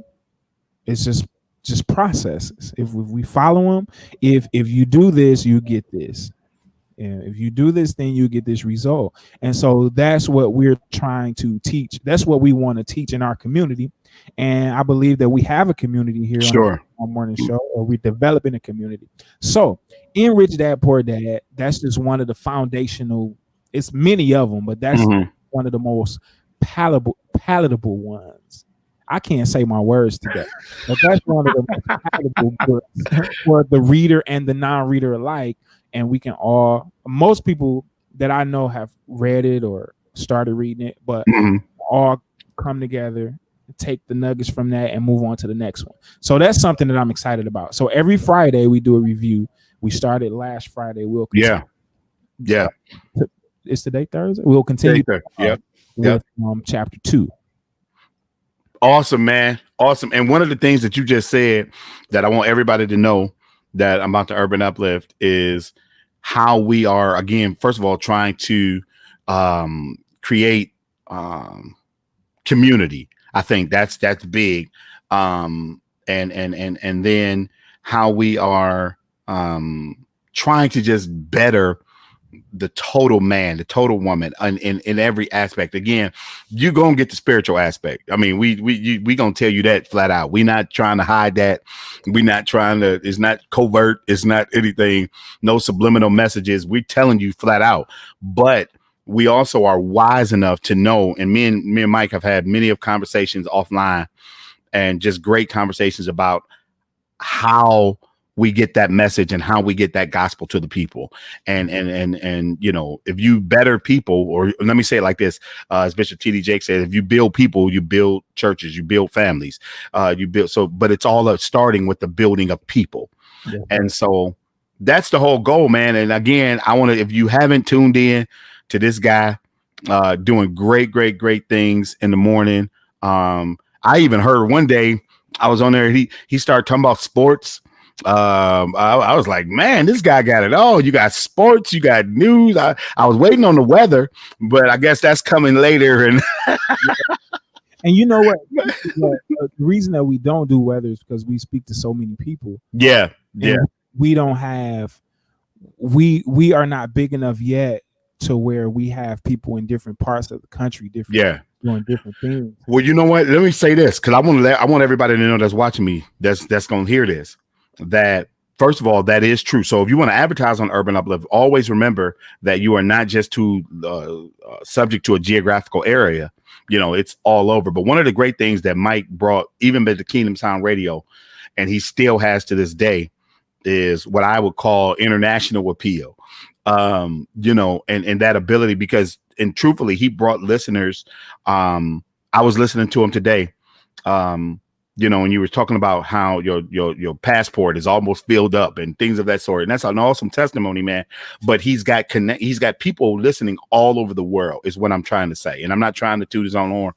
it's just processes. If we follow them, if you do this, you get this. And if you do this, then you get this result. And so that's what we're trying to teach. That's what we want to teach in our community. And I believe that we have a community here Sure. on Morning Show, or we're developing a community. So in Rich Dad Poor Dad, that's just one of the foundational. It's many of them, but that's one of the most palatable ones. I can't say my words today, but that's one of the most palatable books for the reader and the non-reader alike. And we can all, most people that I know have read it or started reading it, but all come together, take the nuggets from that and move on to the next one. So that's something that I'm excited about. So every Friday we do a review. We started last Friday. We'll continue. Yeah. It's today Thursday. We'll continue. With chapter 2. Awesome, man. Awesome. And one of the things that you just said that I want everybody to know that I'm about to Urban Uplift is how we are, again, first of all, trying to create community. I think that's big. And then how we are trying to just better the total man, the total woman in every aspect. Again, you're gonna get the spiritual aspect. I mean, we gonna tell you that flat out. We're not trying to hide that. We're not trying to, it's not covert, it's not anything, no subliminal messages. We're telling you flat out. But we also are wise enough to know, and me and Mike have had many of conversations offline and just great conversations about how we get that message and how we get that gospel to the people. And you know, if you better people, or let me say it like this, as Bishop T.D. Jakes said, if you build people, you build churches, you build families, you build. So, but it's all starting with the building of people. Yeah. And so that's the whole goal, man. And again, I want to, if you haven't tuned in to this guy, doing great things in the morning. I even heard one day I was on there, he started talking about sports. I was like, man, this guy got it all. You got sports, you got news. I was waiting on the weather, but I guess that's coming later. And and you know what? The reason that we don't do weather is because we speak to so many people. Yeah. We don't have, we are not big enough yet to where we have people in different parts of the country, doing different things. Well, you know what? Let me say this, because I want everybody to know that's watching me, that's going to hear this, that first of all, that is true. So if you want to advertise on Urban Uplift, always remember that you are not just subject to a geographical area. You know, it's all over. But one of the great things that Mike brought, even with the Kingdom Sound Radio, and he still has to this day, is what I would call international appeal. You know, and that ability, because, and truthfully, he brought listeners. I was listening to him today. You know, and you were talking about how your passport is almost filled up and things of that sort. And that's an awesome testimony, man. But he's got people listening all over the world, is what I'm trying to say. And I'm not trying to toot his own horn,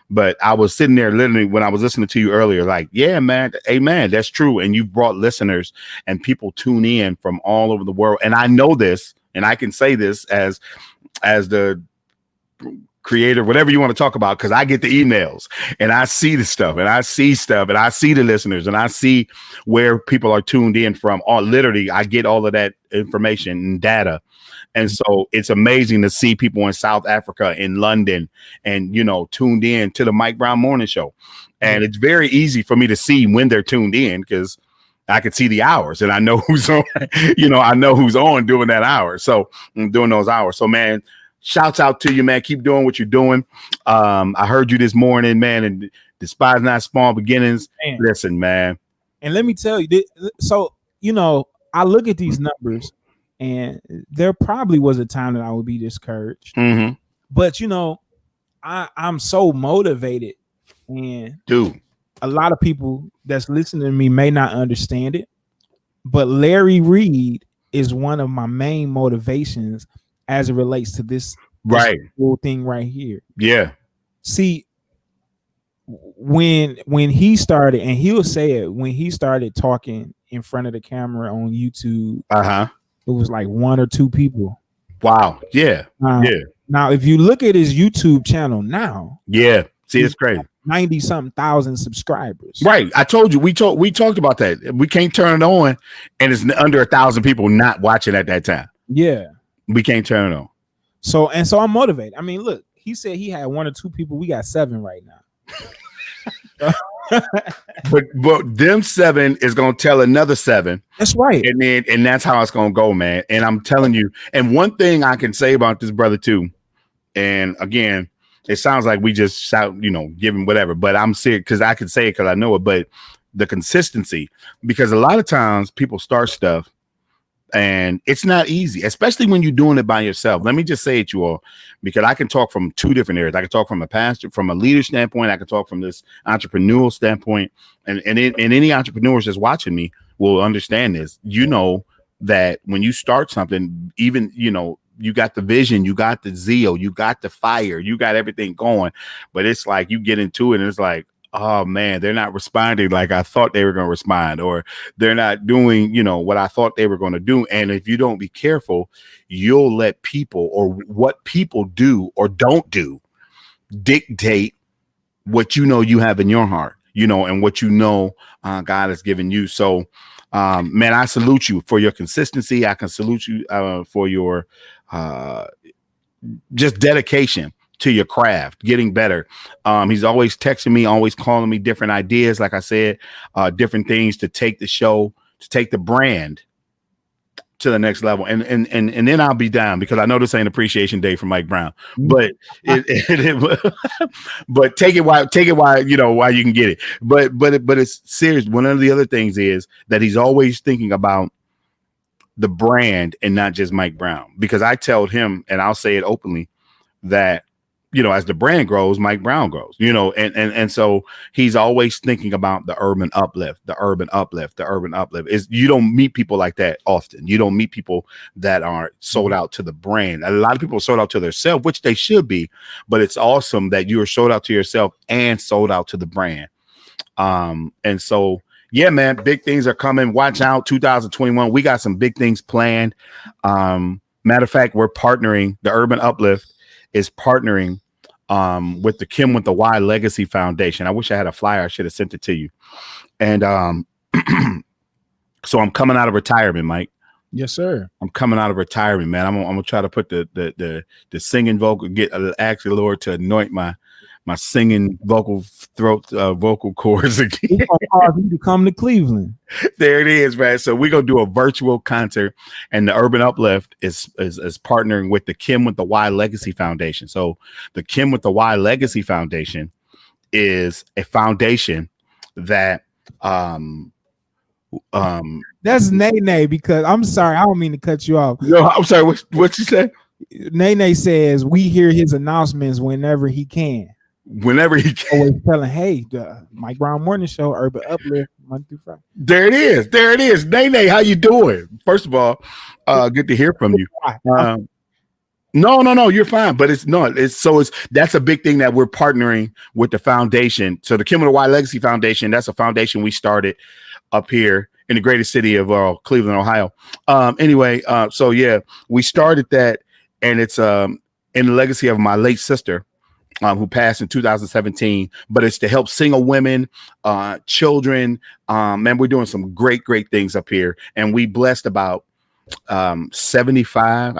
but I was sitting there literally when I was listening to you earlier, like, yeah, man, amen, that's true. And you've brought listeners and people tune in from all over the world. And I know this, and I can say this as the creator, whatever you want to talk about, because I get the emails and I see the stuff and I see stuff and I see the listeners and I see where people are tuned in from. Literally, I get all of that information and data. And so it's amazing to see people in South Africa, in London, and, you know, tuned in to the Mike Brown Morning Show. And it's very easy for me to see when they're tuned in, because I could see the hours and I know who's on, you know, I know who's on doing that hour. So doing those hours. So, man, shouts out to you, man. Keep doing what you're doing. I heard you this morning, man, and despise not small beginnings. Man. Listen, man. And let me tell you, so, you know, I look at these numbers and there probably was a time that I would be discouraged. Mm-hmm. But, you know, I'm so motivated, and dude, a lot of people that's listening to me may not understand it, but Larry Reed is one of my main motivations as it relates to this whole thing right here. Yeah. See, when he started, and he'll say it, when he started talking in front of the camera on YouTube, it was like 1 or 2 people. Wow. Yeah. Now, Yeah. now, if you look at his YouTube channel now, Yeah. See, it's crazy. 90 something thousand subscribers. Right. I told you, we talked about that. We can't turn it on and it's under 1,000 people not watching at that time. Yeah. We can't turn it on. So I'm motivated. I mean, look, he said he had 1 or 2 people. We got 7 right now. But them 7 is gonna tell another 7. That's right. And that's how it's gonna go, man. And I'm telling you, and one thing I can say about this brother too, and again, it sounds like we just shout, give him whatever, but I'm serious because I can say it because I know it, but the consistency, because a lot of times people start stuff and it's not easy, especially when you're doing it by yourself. Let me just say it, you all, because I can talk from 2 different areas. I can talk from a pastor, from a leader standpoint. I can talk from this entrepreneurial standpoint, and any entrepreneurs that's watching me will understand this. You know that when you start something, even, you got the vision, you got the zeal, you got the fire, you got everything going, but it's like you get into it and it's like, oh man, they're not responding like I thought they were going to respond, or they're not doing, what I thought they were going to do. And if you don't be careful, you'll let people, or what people do or don't do, dictate what you have in your heart, and what God has given you. So, man, I salute you for your consistency. I can salute you for your just dedication to your craft, getting better. He's always texting me, always calling me different ideas. Like I said, different things to take the show, to take the brand to the next level. And then I'll be down, because I know this ain't appreciation day for Mike Brown, but but take it while you can get it. But it's serious. One of the other things is that he's always thinking about the brand and not just Mike Brown, because I told him, and I'll say it openly, that as the brand grows, Mike Brown grows, and so he's always thinking about the urban uplift. Is you don't meet people like that often. You don't meet people that are sold out to the brand. A lot of people are sold out to themselves, which they should be, but it's awesome that you are sold out to yourself and sold out to the brand. And so, yeah, man, big things are coming. Watch out, 2021. We got some big things planned. Matter of fact, we're partnering. The Urban Uplift is partnering with the Kim with the Y Legacy Foundation. I wish I had a flyer. I should have sent it to you. And so I'm coming out of retirement, Mike. Yes, sir. I'm coming out of retirement, man. I'm gonna try to put the singing vocal, ask the Lord to anoint my singing vocal cords again. You come to Cleveland. There it is, man. So we're gonna do a virtual concert, and the Urban Uplift is partnering with the Kim with the Y Legacy Foundation. So the Kim with the Y Legacy Foundation is a foundation that that's Nene, because I'm sorry, I don't mean to cut you off. No, I'm sorry. What you say? Nene says we hear his announcements whenever he can. Always telling, hey, the Mike Brown Morning Show, Urban Uplift, Monday through Friday. There it is. Nene, how you doing? First of all, good to hear from you. No, you're fine. But that's a big thing that we're partnering with the foundation. So the Kim with the Y Legacy Foundation, that's a foundation we started up here in the greatest city of Cleveland, Ohio. So yeah, we started that, and it's in the legacy of my late sister, who passed in 2017, but it's to help single women, children. Man, we're doing some great things up here, and we blessed about 75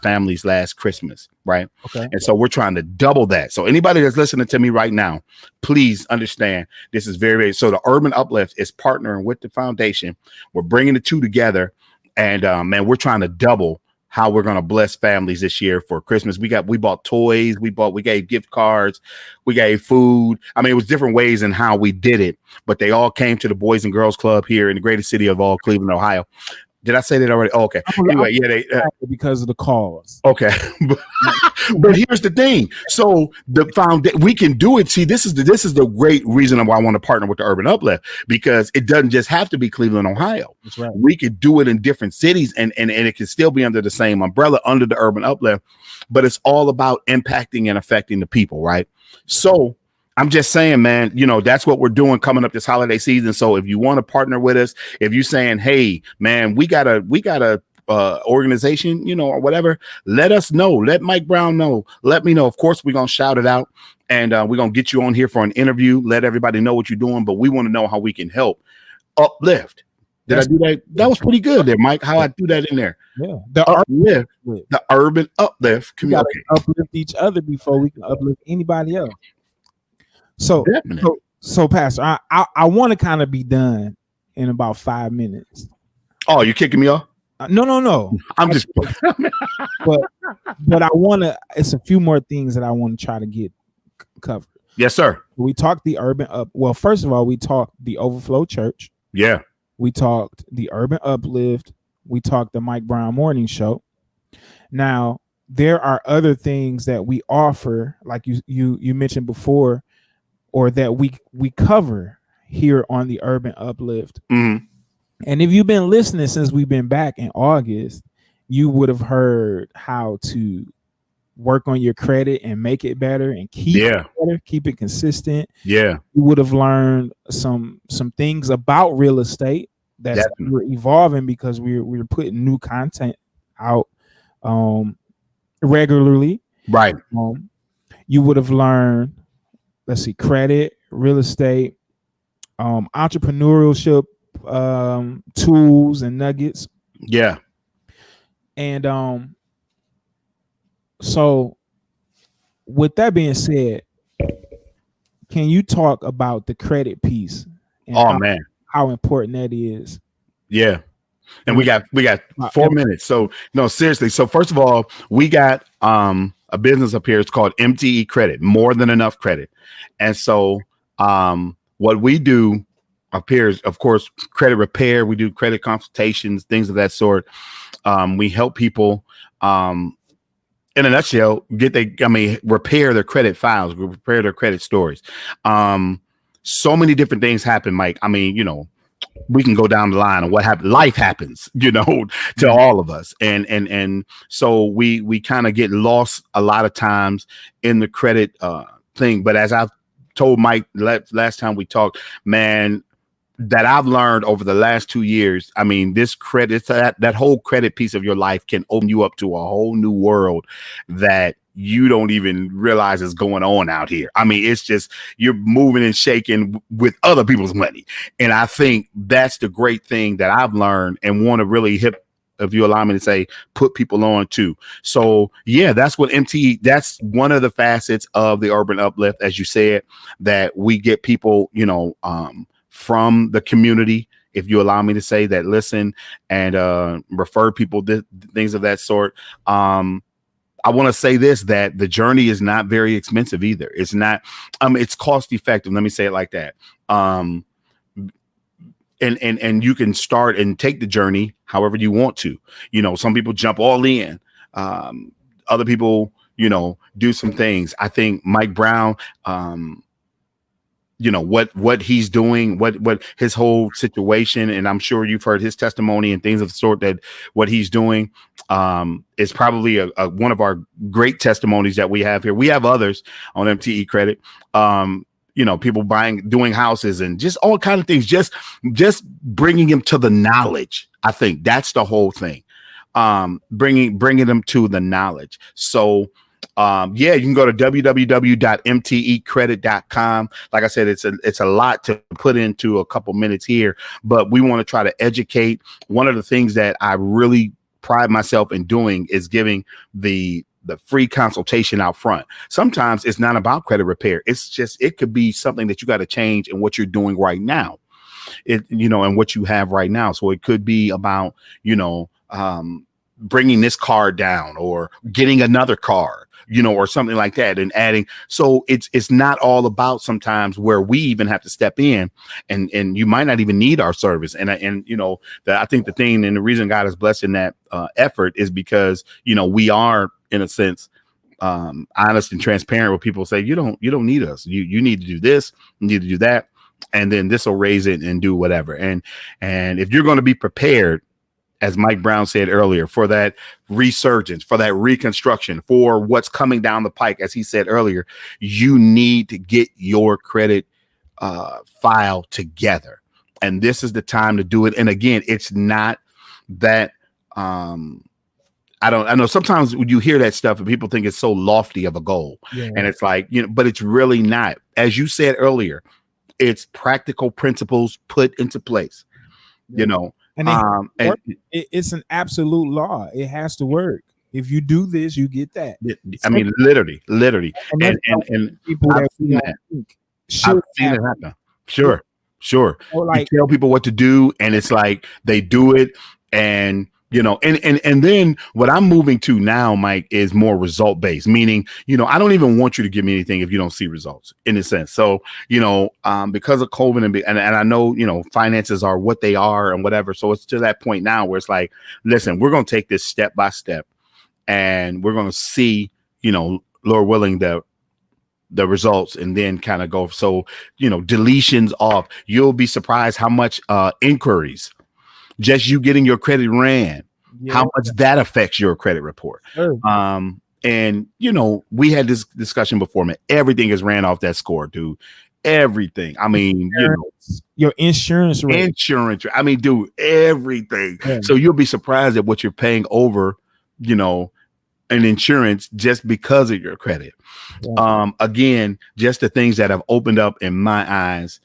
families last Christmas, right? Okay. And so we're trying to double that. So anybody that's listening to me right now, please understand this is very, very, so the Urban Uplift is partnering with the foundation. We're bringing the two together, and man, we're trying to double how we're going to bless families this year for Christmas. We bought toys, we gave gift cards, we gave food. I mean, it was different ways in how we did it, but they all came to the Boys and Girls Club here in the greatest city of all, Cleveland, Ohio. Did I say that already? Oh, okay. Anyway, yeah, because of the cause. Okay, but here's the thing. So the foundation, we can do it. See, this is the great reason why I want to partner with the Urban Uplift, because it doesn't just have to be Cleveland, Ohio. That's right. We could do it in different cities, and it can still be under the same umbrella, under the Urban Uplift. But it's all about impacting and affecting the people, right? So I'm just saying, man, that's what we're doing coming up this holiday season. So if you want to partner with us, if you're saying, hey, man, we gotta organization, or whatever, let us know. Let Mike Brown know. Let me know. Of course, we're going to shout it out, and we're going to get you on here for an interview. Let everybody know what you're doing, but we want to know how we can help uplift. Did I do that? That was pretty good there, Mike. How I do that in there. Yeah. The urban uplift community. Uplift each other before we can uplift anybody else. So, Definitely. so Pastor, I want to kind of be done in about 5 minutes. Oh, you kicking me off? No. I'm just. but I want to. It's a few more things that I want to try to get covered. Yes, sir. We talked the urban up. Well, first of all, we talked the Overflow Church. Yeah. We talked the Urban Uplift. We talked the Mike Brown Morning Show. Now, there are other things that we offer, like you mentioned before, or that we cover here on the Urban Uplift. Mm-hmm. And if you've been listening since we've been back in August, you would have heard how to work on your credit and make it better and keep it better, keep it consistent. Yeah. You would have learned some things about real estate that's we're evolving because we're putting new content out regularly. Right. You would have learned, let's see, credit, real estate, entrepreneurship tools and nuggets. Yeah. And so with that being said, can you talk about the credit piece and how important that is? Yeah. And we got 4 minutes. So no, seriously. So first of all, we got a business up here. It's called MTE Credit, More Than Enough Credit. And so what we do up here is, of course, credit repair. We do credit consultations, things of that sort. We help people in a nutshell, repair their credit files, repair their credit stories. So many different things happen, Mike. I mean, we can go down the line of what happened. Life happens, to all of us. And so we kind of get lost a lot of times in the credit thing. But as I've told Mike last time we talked, man, that I've learned over the last 2 years, I mean, this credit, that whole credit piece of your life can open you up to a whole new world that you don't even realize is going on out here. I mean, it's just, you're moving and shaking with other people's money. And I think that's the great thing that I've learned and want to really if you allow me to say, put people on too. So yeah, that's what that's one of the facets of the Urban Uplift, as you said, that we get people, from the community, if you allow me to say that, listen and refer people things of that sort. I want to say this, that the journey is not very expensive either. It's not, it's cost effective. Let me say it like that. And you can start and take the journey however you want to. Some people jump all in. Other people, do some things. I think Mike Brown, what he's doing, what his whole situation, and I'm sure you've heard his testimony and things of the sort, that what he's doing is probably one of our great testimonies that we have here. We have others on MTE Credit, people doing houses and just all kinds of things, just bringing him to the knowledge. I think that's the whole thing. Bringing them to the knowledge. So you can go to www.mtecredit.com. Like I said, it's a lot to put into a couple minutes here, but we want to try to educate. One of the things that I really pride myself in doing is giving the free consultation out front. Sometimes it's not about credit repair. It's just, it could be something that you got to change in what you're doing right now. And what you have right now. So it could be about, bringing this car down or getting another car, or something like that, and adding. So it's not all about sometimes where we even have to step in, and you might not even need our service. And I think the thing and the reason God is blessing that effort is because, we are, in a sense, honest and transparent with people. Say, you don't need us. You need to do this, you need to do that. And then this will raise it and do whatever. And if you're going to be prepared, as Mike Brown said earlier, for that resurgence, for that reconstruction, for what's coming down the pike, as he said earlier, you need to get your credit file together. And this is the time to do it. And again, it's not that I know sometimes when you hear that stuff and people think it's so lofty of a goal, and it's like, but it's really not. As you said earlier, it's practical principles put into place, And it's an absolute law. It has to work. If you do this, you get that. I mean, literally, and people I've seen it happen. Sure. You tell people what to do, and it's like they do it, and and then what I'm moving to now, Mike, is more result based, meaning, I don't even want you to give me anything if you don't see results, in a sense. So, because of COVID and I know, finances are what they are and whatever. So it's to that point now where it's like, listen, we're going to take this step by step, and we're going to see, Lord willing, the results, and then kind of go. So, deletions off. You'll be surprised how much inquiries, just you getting your credit ran, how much that affects your credit report. Sure. And we had this discussion before, man. Everything is ran off that score, dude. Everything. I mean, your insurance rate. I mean, dude, everything. Yeah. So you'll be surprised at what you're paying over, in insurance just because of your credit. Yeah. Again, just the things that have opened up in my eyes.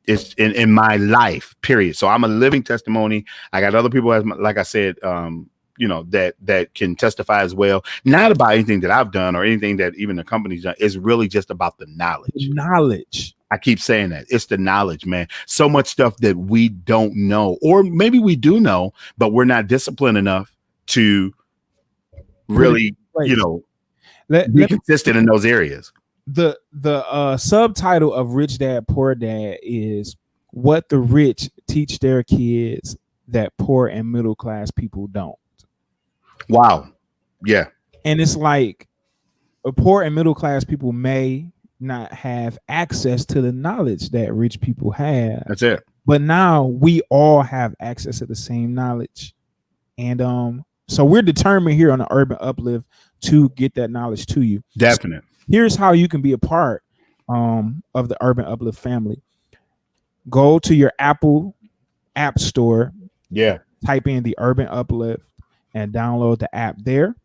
It's in my life, period. So I'm a living testimony. I got other people, like I said, that can testify as well. Not about anything that I've done or anything that even the company's done. It's really just about the knowledge. I keep saying that. It's the knowledge, man. So much stuff that we don't know, or maybe we do know, but we're not disciplined enough to really, be consistent in those areas. The subtitle of Rich Dad Poor Dad is what the rich teach their kids that poor and middle class people don't. Wow. Yeah. And it's like poor and middle class people may not have access to the knowledge that rich people have. That's it. But now we all have access to the same knowledge. And so we're determined here on the Urban Uplift to get that knowledge to you. Definitely. Here's how you can be a part of the Urban Uplift family. Go to your Apple App Store. Yeah. Type in the Urban Uplift and download the app there.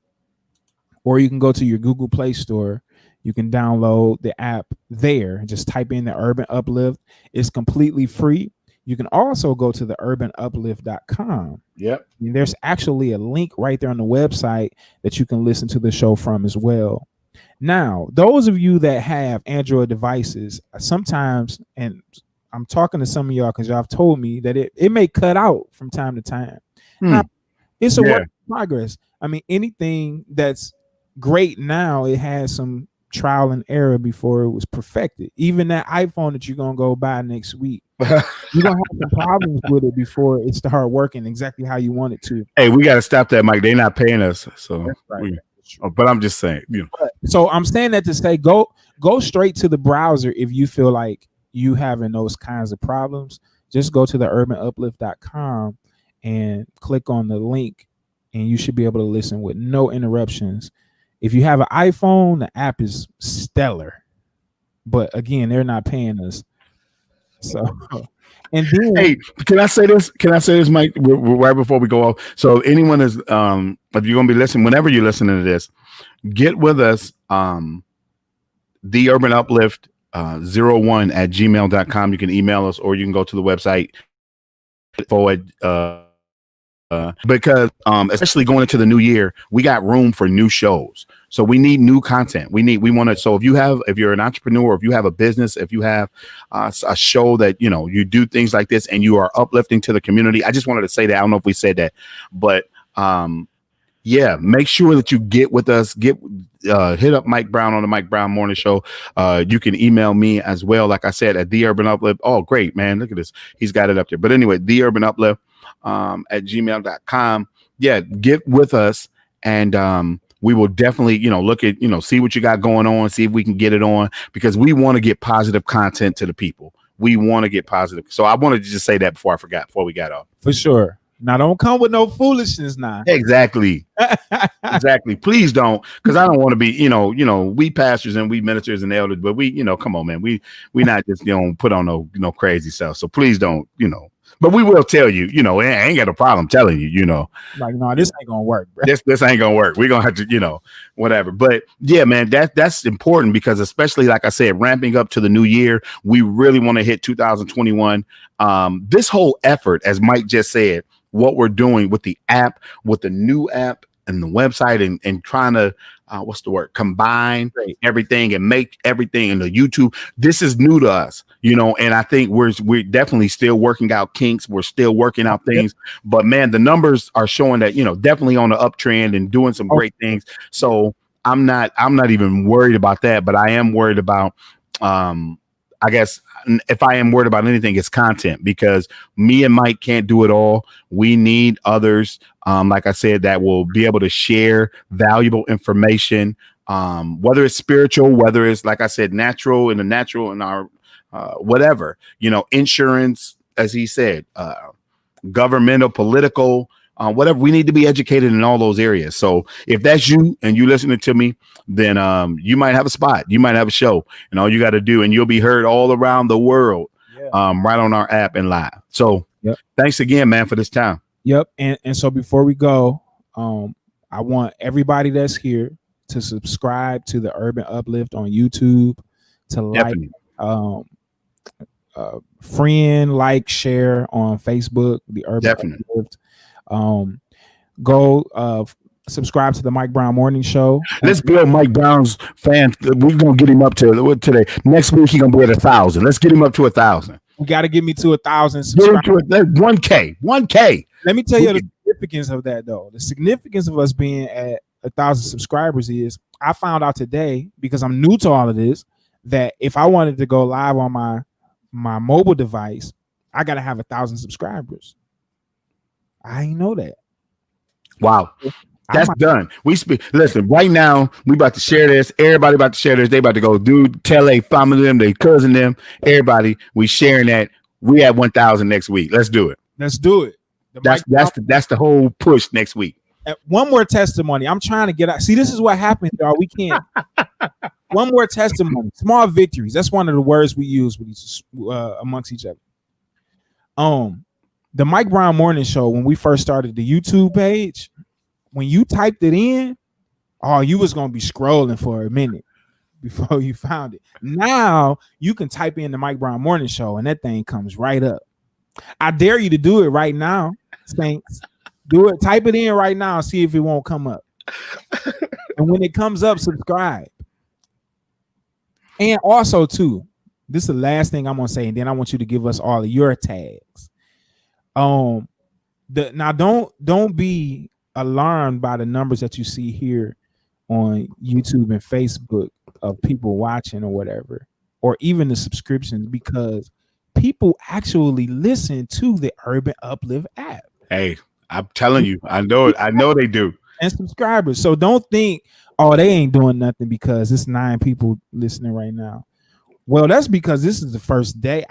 Or you can go to your Google Play Store. You can download the app there. Just type in the Urban Uplift. It's completely free. You can also go to the urbanaplift.com. Yep. And there's actually a link right there on the website that you can listen to the show from as well. Now, those of you that have Android devices, sometimes, and I'm talking to some of y'all because y'all have told me that it may cut out from time to time. Now, it's a work in progress. I mean, anything that's great now, it has some trial and error before it was perfected. Even that iPhone that you're going to go buy next week, you're going to have some problems with it before it starts working exactly how you want it to. Hey, we got to stop that, Mike. They're not paying us. So, but I'm just saying, So I'm saying that to say, go straight to the browser if you feel like you having those kinds of problems. Just go to the urbanaplift.com and click on the link, and you should be able to listen with no interruptions. If you have an iPhone, the app is stellar, but again, they're not paying us. So, and then, hey, can I say this? Mike, right before we go off? So anyone is, if you're going to be listening, whenever you're listening to this, get with us, the Urban Uplift 01@gmail.com. You can email us, or you can go to the website because especially going into the new year, we got room for new shows. So we need new content. We want to. So if you're an entrepreneur, if you have a business, if you have a show that you do things like this and you are uplifting to the community, I just wanted to say that. I don't know if we said that, but make sure that you get with us. Hit up Mike Brown on the Mike Brown Morning Show. You can email me as well. Like I said, at The Urban Uplift. Oh, great, man. Look at this. He's got it up there. But anyway, The Urban Uplift at gmail.com. Yeah, get with us, and we will definitely, look at, see what you got going on, see if we can get it on, because we want to get positive content to the people. We want to get positive. So I wanted to just say that before we got off. For sure. Now, don't come with no foolishness now. Exactly. Exactly. Please don't, because I don't want to be, we pastors and we ministers and elders, but we, come on, man. We not just, put on no crazy stuff. So please don't, But we will tell you, I ain't got a problem telling you, Like, no, this ain't gonna work, bro. this ain't gonna work. We're gonna have to, whatever. But yeah, man, that's important because especially like I said, ramping up to the new year, we really want to hit 2021. This whole effort, as Mike just said, what we're doing with the app, with the new app and the website and trying to combine everything and make everything in the YouTube. This is new to us, and I think we're definitely still working out kinks. We're still working out things, but man, the numbers are showing that, definitely on the uptrend and doing some great things. So I'm not even worried about that, but I am worried about, I guess if I am worried about anything, it's content, because me and Mike can't do it all. We need others, like I said, that will be able to share valuable information, whether it's spiritual, whether it's, like I said, natural and our whatever, insurance, as he said, governmental, political, whatever. We need to be educated in all those areas. So if that's you and you listening to me, then you might have a spot, you might have a show, and all you got to do, and you'll be heard all around the world, right on our app and live. So thanks again, man, for this time. Yep. And so before we go, I want everybody that's here to subscribe to the Urban Uplift on YouTube, to like, friend, like, share on Facebook, the Urban Uplift. Go subscribe to the Mike Brown Morning Show. Let's build Mike Brown's fans. We're gonna get him up to today. Next week he's gonna be at 1,000. Let's get him up to 1,000. You got to get me to 1,000 subscribers. 1K. Let me tell you the significance of that, though. The significance of us being at 1,000 subscribers is, I found out today, because I'm new to all of this, that if I wanted to go live on my mobile device, I got to have 1,000 subscribers. I didn't know that. Wow. That's done. Listen, right now, we about to share this. Everybody about to share this. They about to go tell a family them, they cousin them, everybody. We sharing that. We at 1,000 next week. Let's do it. Let's do it. That's the whole push next week. One more testimony. I'm trying to get out. See, this is what happens, y'all. We can't. One more testimony. Small victories. That's one of the words we use with amongst each other. The Mike Brown Morning Show, when we first started the YouTube page, when you typed it in, you was going to be scrolling for a minute before you found it. Now you can type in the Mike Brown Morning Show and that thing comes right up. I dare you to do it right now, Saints. Do it. Type it in right now. See if it won't come up. And when it comes up, subscribe. And also, too, this is the last thing I'm going to say, and then I want you to give us all of your tags. Now don't be alarmed by the numbers that you see here on YouTube and Facebook of people watching or whatever, or even the subscriptions, because people actually listen to the Urban Uplift app. Hey, I'm telling you, I know it. I know they do. And subscribers. So don't think, they ain't doing nothing because it's 9 people listening right now. Well, that's because this is the first day.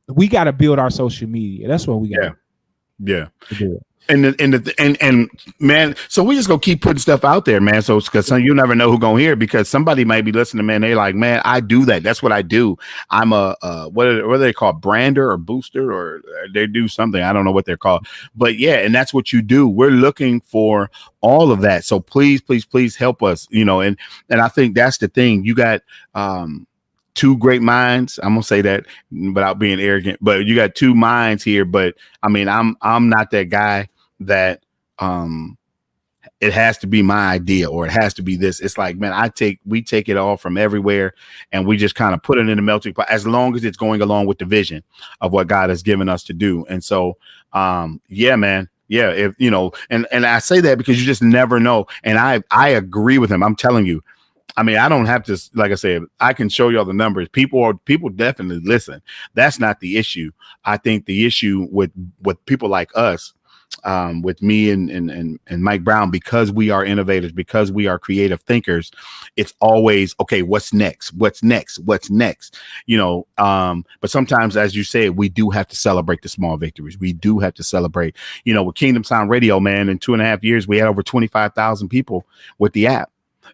We got to build our social media. That's what we got. Yeah. And man, so we just gonna keep putting stuff out there, man. So because you never know who's gonna hear it, because somebody might be listening, man. They like, man, I do that. That's what I do. I'm a what are they called, brander or booster, or they do something. I don't know what they're called, but yeah, and that's what you do. We're looking for all of that. So please help us. And I think that's the thing. You got 2 great minds. I'm gonna say that without being arrogant, but you got 2 minds here. But I mean, I'm not that guy that it has to be my idea or it has to be this. It's like, man, we take it all from everywhere and we just kind of put it in the melting pot, as long as it's going along with the vision of what God has given us to do. And so yeah, man. Yeah, if and I say that because you just never know. And I agree with him. I'm telling you. I mean, I don't have to, like I said, I can show you all the numbers. People definitely listen. That's not the issue. I think the issue with people like us, with me and Mike Brown, because we are innovators, because we are creative thinkers, it's always, okay, what's next? But sometimes, as you said, we do have to celebrate the small victories. We do have to celebrate, with Kingdom Sound Radio, man, in 2.5 years, we had over 25,000 people with the app.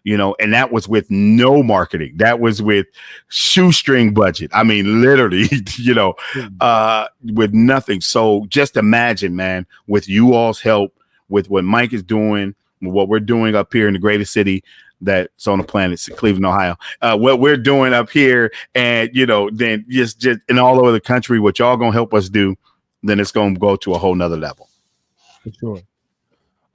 and that was with no marketing. That was with shoestring budget. I mean, literally, with nothing. So just imagine, man, with you all's help, with what Mike is doing, what we're doing up here in the greatest city that's on the planet, Cleveland, Ohio, what we're doing up here, and then just in all over the country, what y'all gonna help us do, then it's gonna go to a whole nother level. For sure.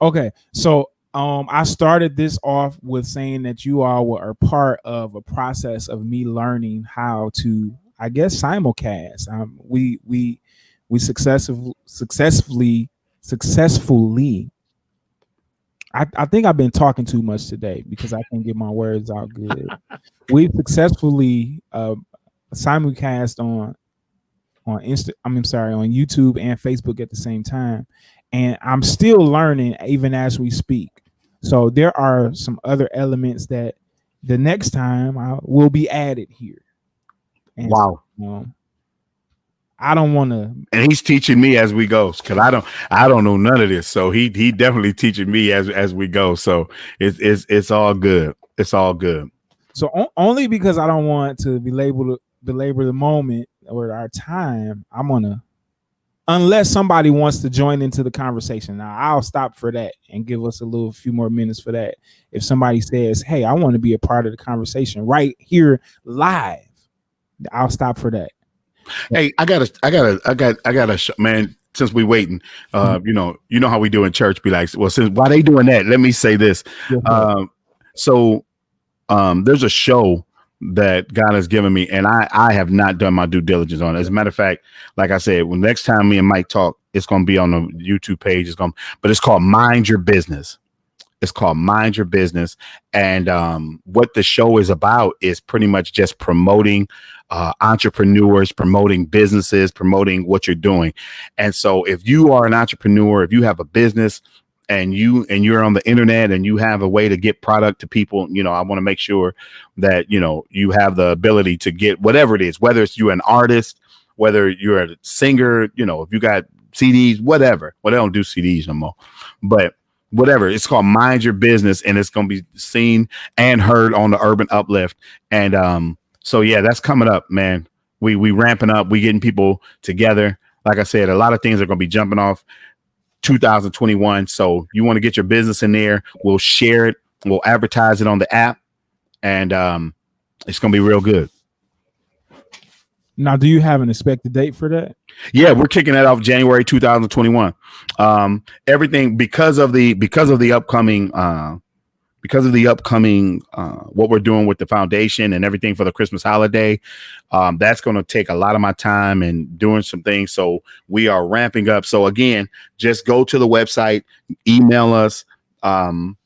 Okay, so I started this off with saying that you all were a part of a process of me learning how to, I guess, simulcast. We successfully. I think I've been talking too much today because I can't get my words out good. We successfully simulcast on on YouTube and Facebook at the same time, and I'm still learning even as we speak. So there are some other elements that the next time will be added here. And wow. I don't want to. And he's teaching me as we go, because I don't know none of this. So he definitely teaching me as we go. So it's all good. It's all good. So only because I don't want to belabor the moment or our time, I'm gonna, unless somebody wants to join into the conversation. Now I'll stop for that and give us a few more minutes for that. If somebody says, "Hey, I want to be a part of the conversation right here live," I'll stop for that. Hey, I gotta, man. Since we waiting, you know how we do in church. Be like, well, why they doing that? Let me say this. So there's a show that God has given me, and I have not done my due diligence on it. As a matter of fact, like I said, when next time me and Mike talk, it's going to be on the YouTube page. But it's called Mind Your Business. It's called Mind Your Business. And what the show is about is pretty much just promoting entrepreneurs, promoting businesses, promoting what you're doing. And so if you are an entrepreneur, if you have a business and you're on the internet and you have a way to get product to people, I want to make sure that, you have the ability to get whatever it is, whether it's you're an artist, whether you're a singer, if you got CDs, whatever. Well, they don't do CDs no more, but whatever. It's called Mind Your Business, and it's going to be seen and heard on the Urban Uplift. And so, yeah, that's coming up, man. We ramping up. We getting people together. Like I said, a lot of things are going to be jumping off 2021. So you want to get your business in there. We'll share it. We'll advertise it on the app, and it's going to be real good. Now, do you have an expected date for that? Yeah, we're kicking that off January 2021. Everything because of the upcoming what we're doing with the foundation and everything for the Christmas holiday. That's going to take a lot of my time and doing some things. So we are ramping up. So again, just go to the website, email us, and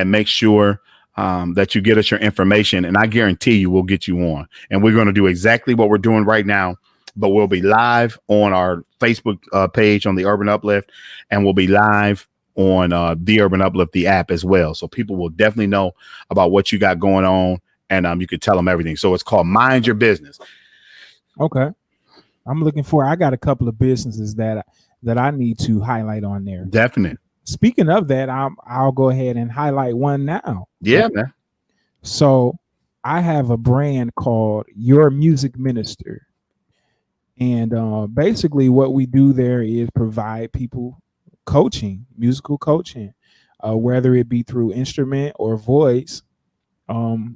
make sure that you get us your information, and I guarantee you we'll get you on. And we're going to do exactly what we're doing right now, but we'll be live on our Facebook page on the Urban Uplift, and we'll be live on the Urban Uplift, the app as well. So people will definitely know about what you got going on, and you can tell them everything. So it's called Mind Your Business. Okay. I'm looking for, I got a couple of businesses that I need to highlight on there. Definitely. Speaking of that, I'll go ahead and highlight one now. Yeah, man. So I have a brand called Your Music Minister. And basically what we do there is provide people coaching, musical coaching, whether it be through instrument or voice.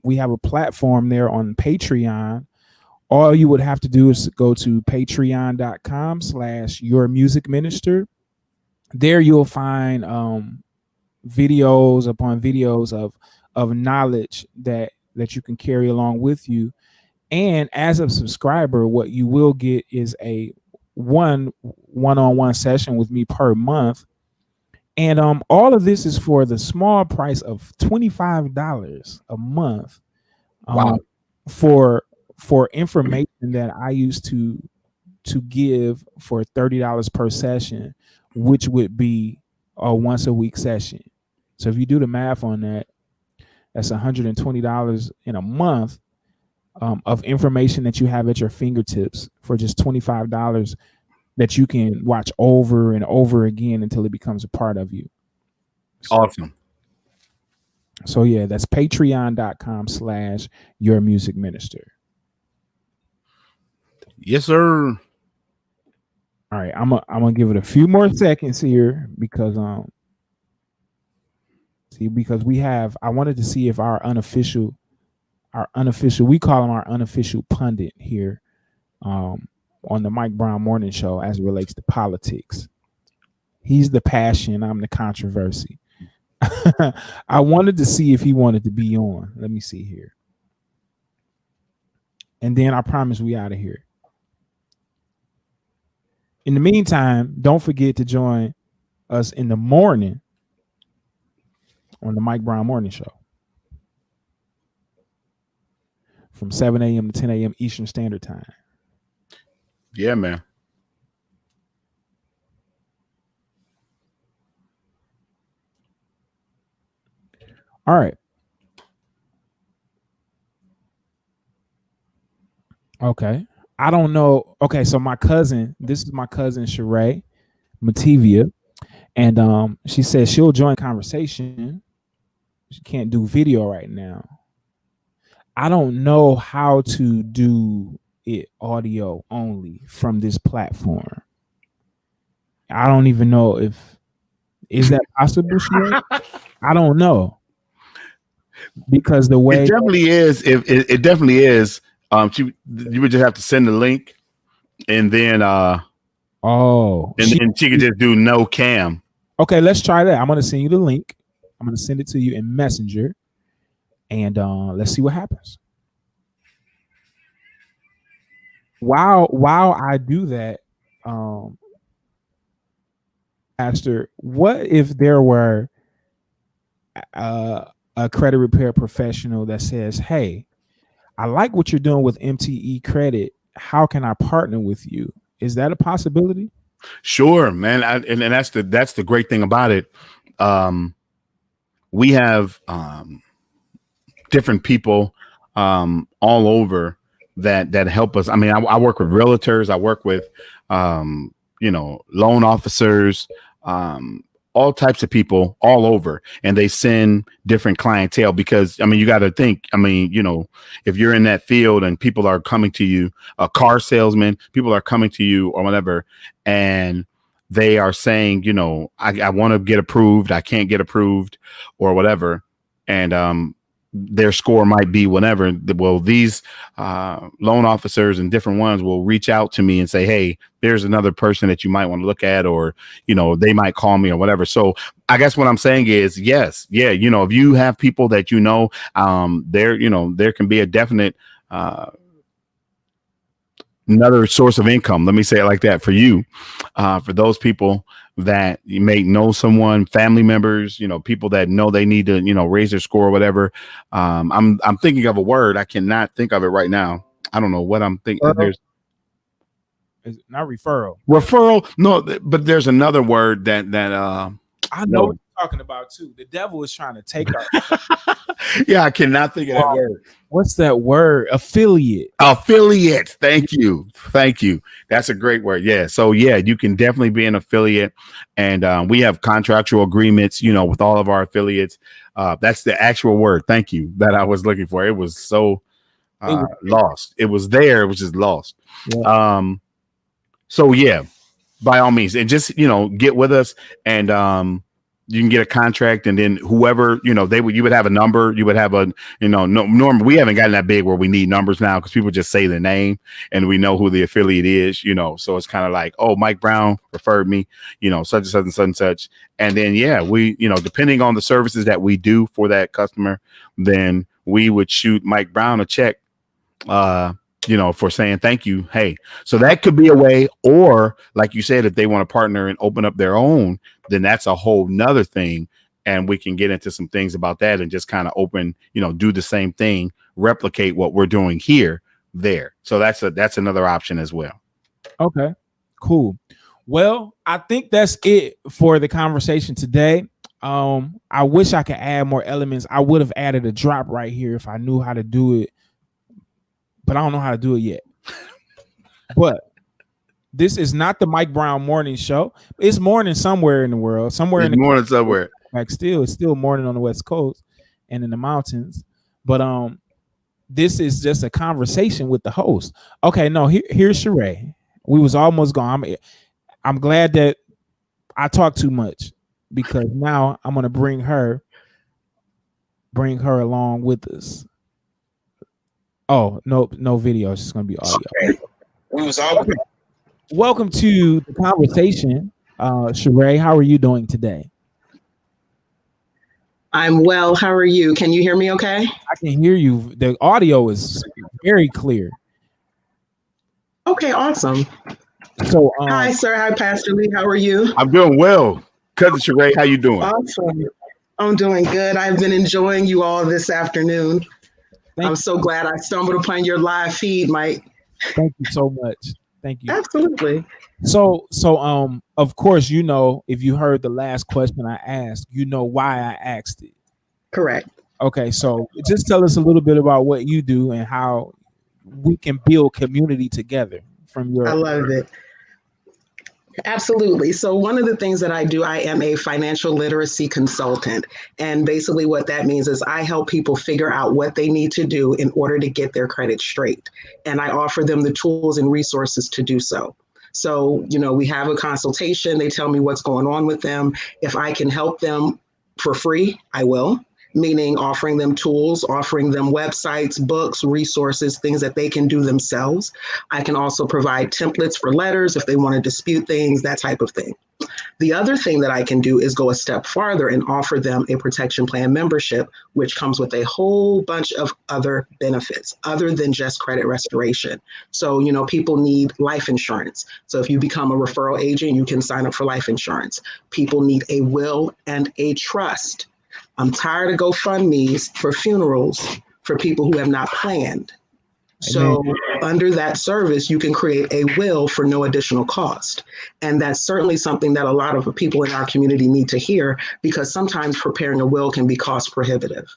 We have a platform there on Patreon. All you would have to do is go to patreon.com/yourmusicminister. There you'll find videos upon videos of knowledge that you can carry along with you. And as a subscriber, what you will get is a one-on-one session with me per month. And all of this is for the small price of $25 a month. Wow. For information that I used to give for $30 per session, which would be a once a week session. So if you do the math on that, that's $120 in a month of information that you have at your fingertips for just $25 that you can watch over and over again until it becomes a part of you. Awesome. So yeah, that's patreon.com/your music minister. Yes, sir. All right, I'm gonna give it a few more seconds here because because we have, I wanted to see if our unofficial, we call him our unofficial pundit here on the Mike Brown Morning Show as it relates to politics. He's the passion, I'm the controversy. I wanted to see if he wanted to be on. Let me see here. And then I promise we out of here. In the meantime, don't forget to join us in the morning on the Mike Brown Morning Show from 7 a.m. to 10 a.m. Eastern Standard Time. Yeah, man. All right. Okay. I don't know. Okay, so my cousin, this is my cousin Sheree Matevia, and she says she'll join conversation. She can't do video right now. I don't know how to do it audio only from this platform. I don't even know if is that possible, Sheree? I don't know. Because the way it definitely is, if it definitely is, you would just have to send the link, and then then she could just do no cam. Okay, let's try that. I'm gonna send you the link. I'm gonna send it to you in Messenger, and let's see what happens. While I do that, Pastor, what if there were a credit repair professional that says, "Hey, I like what you're doing with MTE Credit. How can I partner with you?" Is that a possibility? Sure, man. And that's the great thing about it. We have different people all over that help us. I mean, I work with realtors. I work with loan officers. All types of people all over, and they send different clientele because, I mean, you got to think, I mean, if you're in that field and people are coming to you, a car salesman, people are coming to you or whatever, and they are saying, I want to get approved, I can't get approved or whatever. And their score might be whatever. Well, these loan officers and different ones will reach out to me and say, hey, there's another person that you might want to look at, or, they might call me or whatever. So I guess what I'm saying is, yes. Yeah. If you have people that, there can be a definite another source of income. Let me say it like that for you, for those people that you may know someone, family members, people that know they need to, raise their score or whatever. I'm thinking of a word. I cannot think of it right now. I don't know what I'm thinking. There's not referral. Referral. No, but there's another word that I know what you're talking about too. The devil is trying to take our yeah, I cannot think of that word. What's that word? Affiliate. Thank you. That's a great word. Yeah. So yeah, you can definitely be an affiliate, and we have contractual agreements, with all of our affiliates. That's the actual word. Thank you, that I was looking for. It was so lost. It was there. It was just lost. Yeah. So yeah, by all means, and just get with us, and you can get a contract, and then whoever you would have a number. You would have a norm. We haven't gotten that big where we need numbers now, because people just say the name and we know who the affiliate is. So it's kind of like, oh, Mike Brown referred me, such and such and such and such, and then yeah, we depending on the services that we do for that customer, then we would shoot Mike Brown a check. For saying thank you. Hey, so that could be a way, or like you said, if they want to partner and open up their own, then that's a whole nother thing. And we can get into some things about that and just kind of open, do the same thing, replicate what we're doing here, there. So that's another option as well. Okay, cool. Well, I think that's it for the conversation today. I wish I could add more elements. I would have added a drop right here if I knew how to do it, but I don't know how to do it yet. But this is not the Mike Brown Morning Show. It's morning somewhere in the world, somewhere. It's morning somewhere. Like it's still morning on the West Coast. and in the mountains. But this is just a conversation with the host. Okay, no, here's Sheree. We was almost gone. I'm glad that I talked too much because now I'm gonna bring her along with us. Oh, no video. It's just gonna be audio. Okay. We was all Okay. Welcome to the conversation. Sheree, how are you doing today? I'm well. How are you? Can you hear me okay? I can hear you. The audio is very clear. Okay, awesome. So hi, sir. Hi, Pastor Lee. How are you? I'm doing well. Cousin Sheree, how you doing? Awesome. I'm doing good. I've been enjoying you all this afternoon. I'm so glad I stumbled upon your live feed, Mike. Thank you so much. Thank you. Absolutely. So of course, you know, if you heard the last question I asked, you know why I asked it. Correct. Okay, so just tell us a little bit about what you do and how we can build community together from your. I love it. Absolutely. So one of the things that I do, I am a financial literacy consultant. And basically what that means is I help people figure out what they need to do in order to get their credit straight. And I offer them the tools and resources to do so. So, you know, we have a consultation. They tell me what's going on with them. If I can help them for free, I will. Meaning offering them tools, offering them websites, books, resources, things that they can do themselves. I can also provide templates for letters if they want to dispute things, that type of thing. The other thing that I can do is go a step farther and offer them a protection plan membership, which comes with a whole bunch of other benefits other than just credit restoration. So, you know, people need life insurance. So if you become a referral agent, you can sign up for life insurance. People need a will and a trust. I'm tired of GoFundMe's for funerals for people who have not planned. So under that service, you can create a will for no additional cost. And that's certainly something that a lot of people in our community need to hear, because sometimes preparing a will can be cost prohibitive.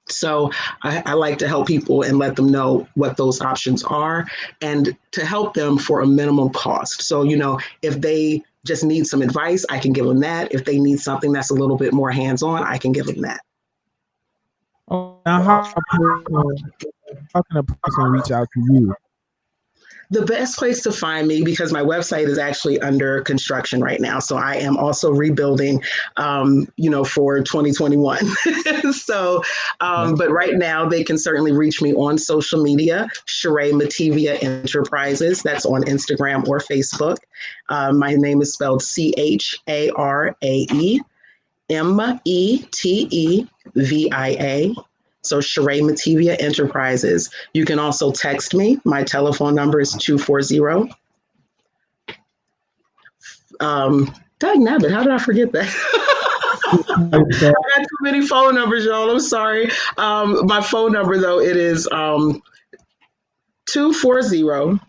So I like to help people and let them know what those options are and to help them for a minimum cost. So, you know, if they just need some advice, I can give them that. If they need something that's a little bit more hands-on, I can give them that. Oh, now how can a person reach out to you? The best place to find me, because my website is actually under construction right now. So I am also rebuilding, you know, for 2021. So, but right now they can certainly reach me on social media, Sheree Mativia Enterprises. That's on Instagram or Facebook. My name is spelled CHARAE METEVIA. So Sheree Mativia Enterprises. You can also text me. My telephone number is 240. Dang nabbit, how did I forget that? I got too many phone numbers, y'all. I'm sorry. My phone number, though, it is 240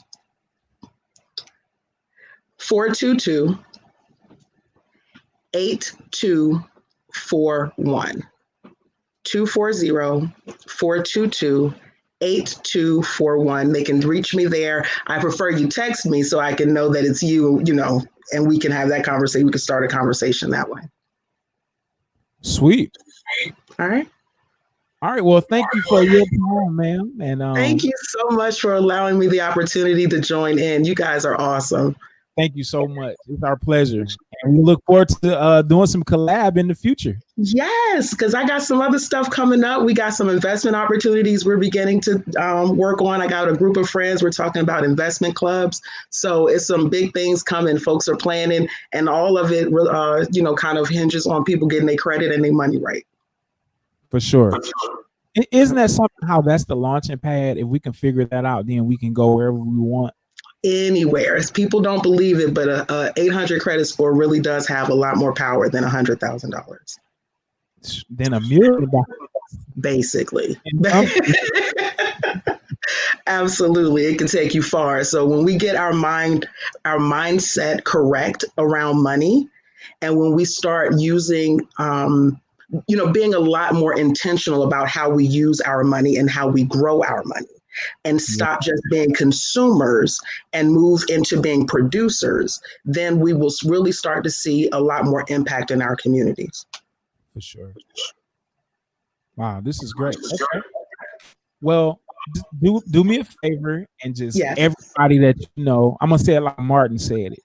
422 8241. 240-422-8241. They can reach me there. I prefer you text me so I can know that it's you, you know, and we can have that conversation. We can start a conversation that way. Sweet. All right. All right. Well, thank you for your time, ma'am. And thank you so much for allowing me the opportunity to join in. You guys are awesome. Thank you so much. It's our pleasure. And we look forward to doing some collab in the future. Yes, because I got some other stuff coming up. We got some investment opportunities we're beginning to work on. I got a group of friends. We're talking about investment clubs. So it's some big things coming. Folks are planning, and all of it, you know, kind of hinges on people getting their credit and their money right. For sure. Isn't that something how that's the launching pad? If we can figure that out, then we can go wherever we want. Anywhere. People don't believe it, but a 800 credit score really does have a lot more power than $100,000. Than $1 million, basically. Absolutely, it can take you far. So when we get our mindset correct around money, and when we start using, you know, being a lot more intentional about how we use our money and how we grow our money, and stop just being consumers and move into being producers, then we will really start to see a lot more impact in our communities. For sure. Wow, this is great. Okay. Well, do me a favor and just Yes. everybody that you know, I'm gonna say it like Martin said it.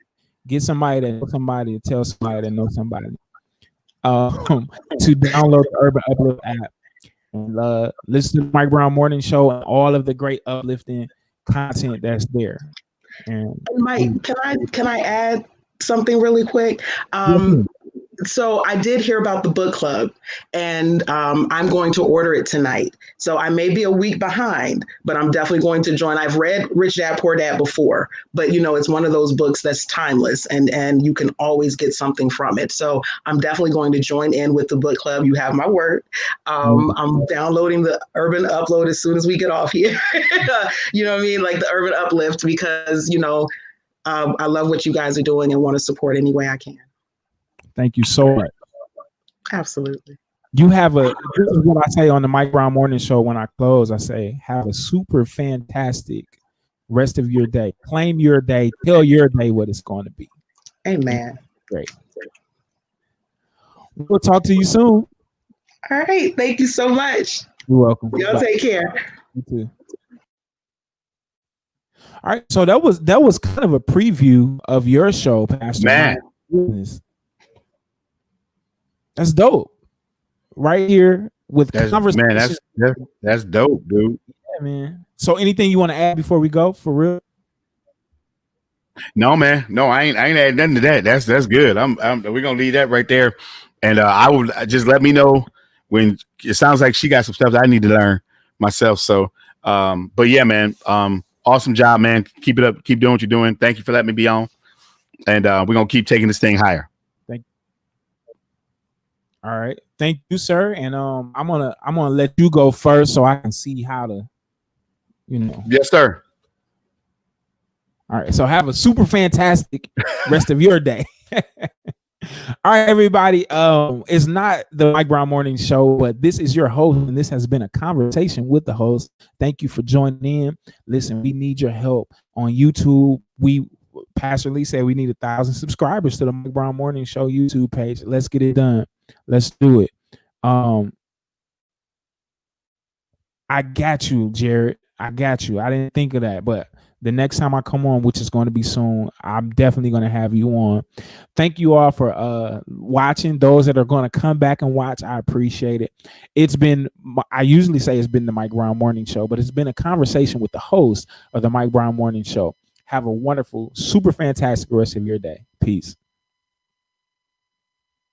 Get somebody that knows somebody, tell somebody that knows somebody. To download the Urban Uplift app and listen to the Mike Brown Morning Show and all of the great uplifting content that's there. And Mike, can I add something really quick? So I did hear about the book club, and I'm going to order it tonight. So I may be a week behind, but I'm definitely going to join. I've read Rich Dad Poor Dad before, but you know, it's one of those books that's timeless, and you can always get something from it. So I'm definitely going to join in with the book club. You have my word. I'm downloading the Urban Upload as soon as we get off here. You know what I mean? Like the Urban Uplift, because you know, I love what you guys are doing and want to support any way I can. Thank you so much. Absolutely. You have this is what I say on the Mike Brown Morning Show when I close. I say, have a super fantastic rest of your day. Claim your day. Tell your day what it's going to be. Amen. Great. We'll talk to you soon. All right. Thank you so much. You're welcome. Y'all take care. You too. All right. So that was kind of a preview of your show, Pastor. Man. Goodness. That's dope. Right here with conversation. Man, that's dope, dude. Yeah, man. So anything you want to add before we go, for real? No, man. No, I ain't adding nothing to that. That's good. We're gonna leave that right there. And I would just let me know when it sounds like she got some stuff that I need to learn myself. So but yeah, man. Awesome job, man. Keep it up, keep doing what you're doing. Thank you for letting me be on. And we're gonna keep taking this thing higher. All right, thank you, sir. And I'm gonna let you go first so I can see how to, you know. Yes, sir. All right, so have a super fantastic rest of your day. All right, everybody. It's not the Mike Brown Morning Show, but this is your host, and this has been a conversation with the host. Thank you for joining in. Listen, we need your help on YouTube. Pastor Lee said we need 1,000 subscribers to the Mike Brown Morning Show YouTube page. Let's get it done. Let's do it. I got you, Jared. I got you. I didn't think of that, but the next time I come on, which is going to be soon, I'm definitely going to have you on. Thank you all for watching. Those that are going to come back and watch, I appreciate it. I usually say it's been the Mike Brown Morning Show, but it's been a conversation with the host of the Mike Brown Morning Show. Have a wonderful, super fantastic rest of your day. Peace.